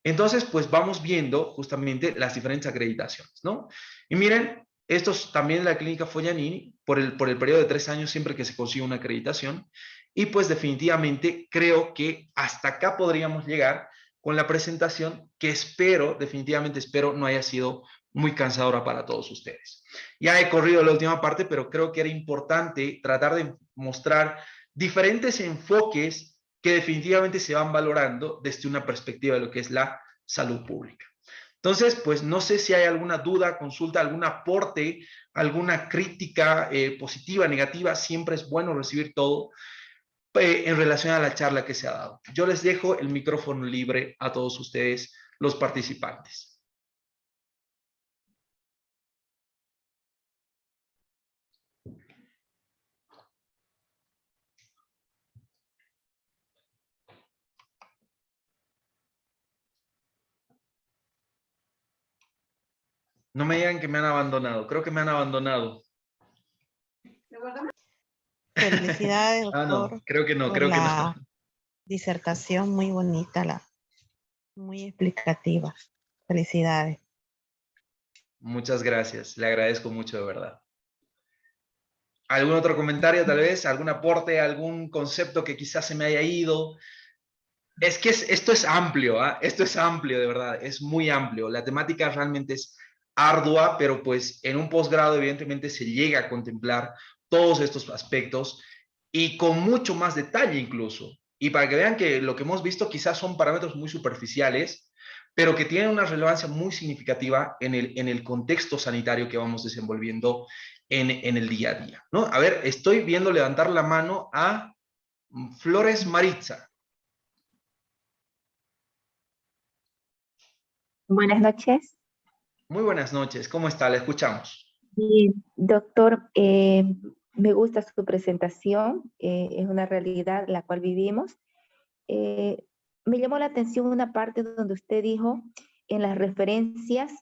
Entonces, pues vamos viendo justamente las diferentes acreditaciones, ¿no? Y miren, estos también de la clínica Foglianini, por el periodo de 3 años siempre que se consigue una acreditación, y pues definitivamente creo que hasta acá podríamos llegar con la presentación que espero, definitivamente espero, no haya sido muy cansadora para todos ustedes. Ya he corrido la última parte, pero creo que era importante tratar de mostrar diferentes enfoques que definitivamente se van valorando desde una perspectiva de lo que es la salud pública. Entonces, pues no sé si hay alguna duda, consulta, algún aporte, alguna crítica positiva, negativa, siempre es bueno recibir todo en relación a la charla que se ha dado. Yo les dejo el micrófono libre a todos ustedes, los participantes. No me digan que me han abandonado. Creo que me han abandonado. Felicidades, Ah, no, doctor, creo que no, por creo que no. la disertación muy bonita, muy explicativa. Felicidades. Muchas gracias. Le agradezco mucho, de verdad. ¿Algún otro comentario, tal vez? ¿Algún aporte? ¿Algún concepto que quizás se me haya ido? Es que esto es amplio, ¿ah? Esto es amplio, de verdad. Es muy amplio. La temática realmente es ardua, pero pues en un posgrado evidentemente se llega a contemplar todos estos aspectos y con mucho más detalle incluso. Y para que vean que lo que hemos visto quizás son parámetros muy superficiales, pero que tienen una relevancia muy significativa en el contexto sanitario que vamos desenvolviendo en el día a día, ¿no? A ver, estoy viendo levantar la mano a Flores Maritza. Buenas noches. Muy buenas noches, ¿cómo está? La escuchamos. Y, doctor, me gusta su presentación, es una realidad la cual vivimos. Me llamó la atención una parte donde usted dijo en las referencias,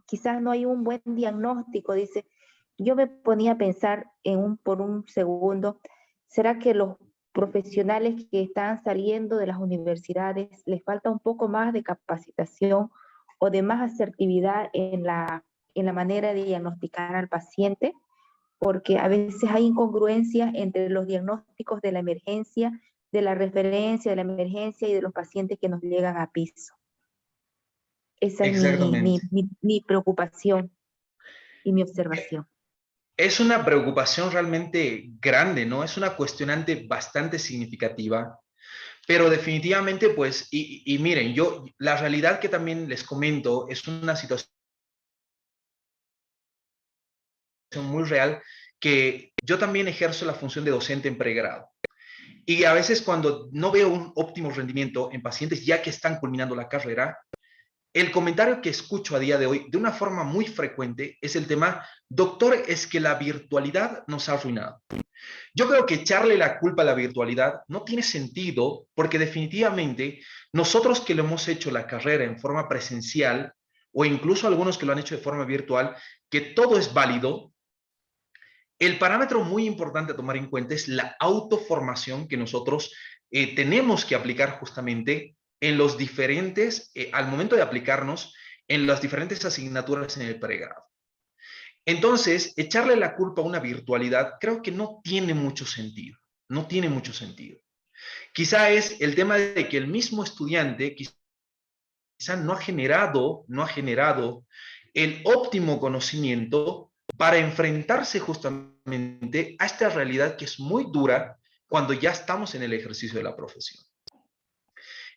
quizás no hay un buen diagnóstico, dice. Yo me ponía a pensar por un segundo, ¿será que los profesionales que están saliendo de las universidades les falta un poco más de capacitación o de más asertividad en la manera de diagnosticar al paciente? Porque a veces hay incongruencias entre los diagnósticos de la emergencia, de la referencia de la emergencia y de los pacientes que nos llegan a piso. Esa es Exactamente. mi preocupación y mi observación. Es una preocupación realmente grande, ¿no? Es una cuestionante bastante significativa, pero definitivamente, pues, y miren, la realidad que también les comento es una situación muy real que yo también ejerzo la función de docente en pregrado. Y a veces cuando no veo un óptimo rendimiento en pacientes ya que están culminando la carrera, el comentario que escucho a día de hoy de una forma muy frecuente es el tema, doctor, es que la virtualidad nos ha arruinado. Yo creo que echarle la culpa a la virtualidad no tiene sentido porque definitivamente nosotros que lo hemos hecho la carrera en forma presencial o incluso algunos que lo han hecho de forma virtual, que todo es válido, el parámetro muy importante a tomar en cuenta es la autoformación que nosotros tenemos que aplicar justamente en los diferentes, al momento de aplicarnos en las diferentes asignaturas en el pregrado. Entonces, echarle la culpa a una virtualidad creo que no tiene mucho sentido, no tiene mucho sentido. Quizá es el tema de que el mismo estudiante quizá no ha generado el óptimo conocimiento para enfrentarse justamente a esta realidad que es muy dura cuando ya estamos en el ejercicio de la profesión.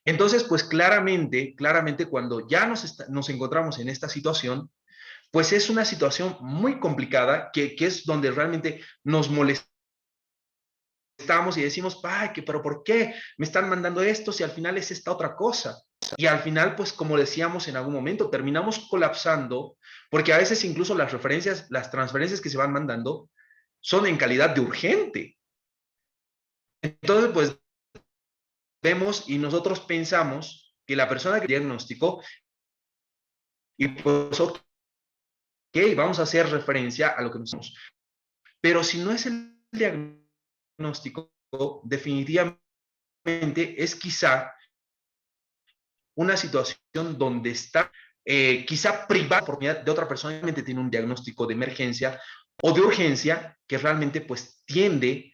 Entonces, pues claramente cuando ya nos encontramos en esta situación, pues es una situación muy complicada que es donde realmente nos molestamos y decimos, ay, pero ¿por qué me están mandando esto si al final es esta otra cosa? Y al final, pues como decíamos en algún momento, terminamos colapsando, porque a veces incluso las referencias, las transferencias que se van mandando son en calidad de urgente. Entonces, pues vemos y nosotros pensamos que la persona que diagnosticó, y pues ok, vamos a hacer referencia a lo que nos hacemos. Pero si no es el diagnóstico, definitivamente es quizá una situación donde está quizá privada por de otra persona que tiene un diagnóstico de emergencia o de urgencia que realmente pues tiene,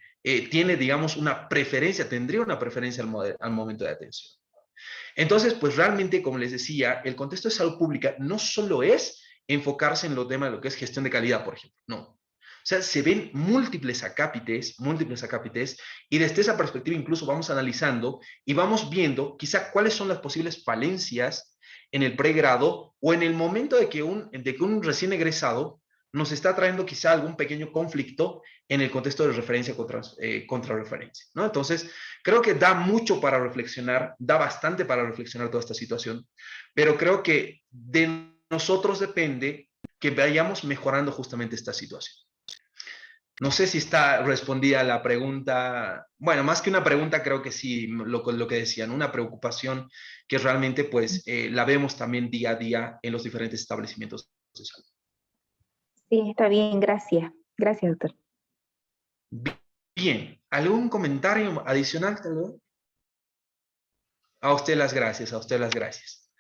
digamos, una preferencia, tendría una preferencia al momento de atención. Entonces, pues realmente, como les decía, el contexto de salud pública no solo es enfocarse en los temas de lo que es gestión de calidad, por ejemplo, no. O sea, se ven múltiples acápites, y desde esa perspectiva incluso vamos analizando y vamos viendo quizá cuáles son las posibles falencias en el pregrado o en el momento de que un recién egresado nos está trayendo quizá algún pequeño conflicto en el contexto de referencia contra referencia, ¿no? Entonces, creo que da mucho para reflexionar, da bastante para reflexionar toda esta situación, pero creo que de nosotros depende que vayamos mejorando justamente esta situación. No sé si está respondida la pregunta. Bueno, más que una pregunta, creo que sí, lo que decían, una preocupación que realmente pues la vemos también día a día en los diferentes establecimientos de salud. Sí, está bien, gracias. Gracias, doctor. Bien, ¿algún comentario adicional, tal vez? A usted las gracias, a usted las gracias.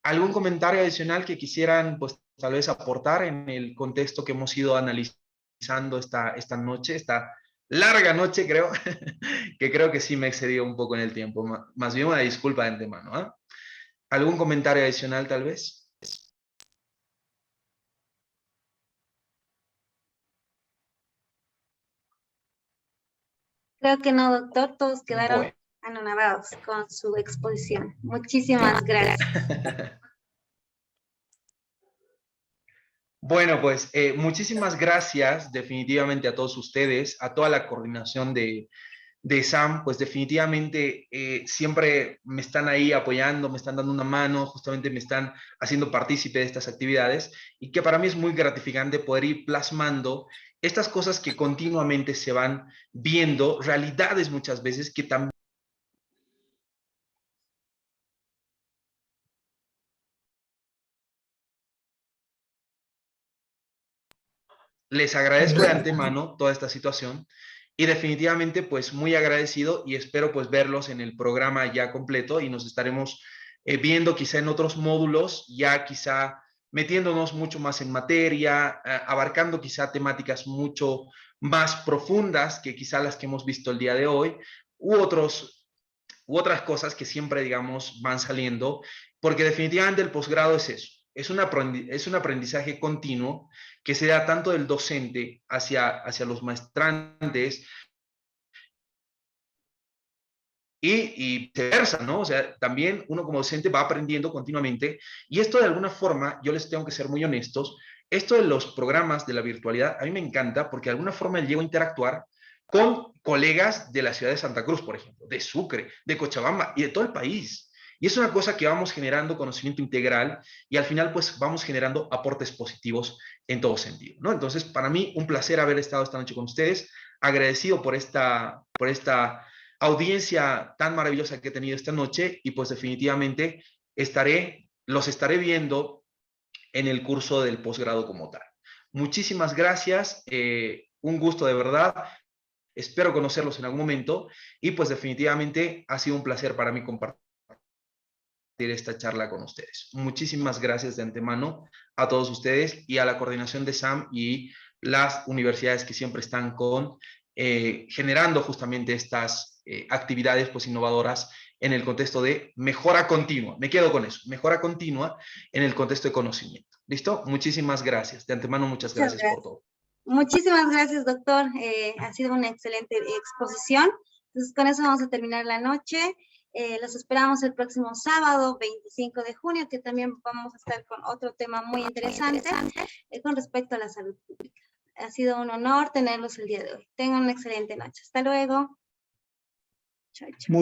¿Algún comentario adicional que quisieran, pues, tal vez aportar en el contexto que hemos ido analizando esta noche, esta larga noche, creo, que creo que sí me he excedido un poco en el tiempo, más bien una disculpa de antemano, ¿eh? ¿Algún comentario adicional, tal vez? Creo que no, doctor, todos quedaron Bueno. anonadados con su exposición. Muchísimas gracias. Bueno, pues muchísimas gracias definitivamente a todos ustedes, a toda la coordinación de SAM, pues definitivamente siempre me están ahí apoyando, me están dando una mano, justamente me están haciendo partícipe de estas actividades y que para mí es muy gratificante poder ir plasmando estas cosas que continuamente se van viendo, realidades muchas veces que también les agradezco de antemano toda esta situación y definitivamente pues muy agradecido y espero pues verlos en el programa ya completo y nos estaremos viendo quizá en otros módulos, ya quizá metiéndonos mucho más en materia, abarcando quizá temáticas mucho más profundas que quizá las que hemos visto el día de hoy, u otras cosas que siempre, digamos, van saliendo, porque definitivamente el posgrado es eso, es un aprendizaje continuo que se da tanto del docente hacia los maestrantes y viceversa, ¿no? O sea, también uno como docente va aprendiendo continuamente y esto de alguna forma, yo les tengo que ser muy honestos, esto de los programas de la virtualidad a mí me encanta porque de alguna forma llego a interactuar con colegas de la ciudad de Santa Cruz, por ejemplo, de Sucre, de Cochabamba y de todo el país. Y es una cosa que vamos generando conocimiento integral y al final pues vamos generando aportes positivos en todo sentido, ¿no? Entonces, para mí un placer haber estado esta noche con ustedes, agradecido por esta audiencia tan maravillosa que he tenido esta noche y pues definitivamente los estaré viendo en el curso del posgrado como tal. Muchísimas gracias, un gusto de verdad. Espero conocerlos en algún momento y pues definitivamente ha sido un placer para mí compartir esta charla con ustedes. Muchísimas gracias de antemano a todos ustedes y a la coordinación de SAM y las universidades que siempre están generando justamente estas actividades pues innovadoras en el contexto de mejora continua. Me quedo con eso, mejora continua en el contexto de conocimiento. ¿Listo? Muchísimas gracias. De antemano, muchas gracias por todo. Muchísimas gracias, doctor. Ha sido una excelente exposición. Entonces, con eso vamos a terminar la noche. Los esperamos el próximo sábado, 25 de junio, que también vamos a estar con otro tema muy interesante con respecto a la salud pública. Ha sido un honor tenerlos el día de hoy. Tengan una excelente noche. Hasta luego. Chao, chao.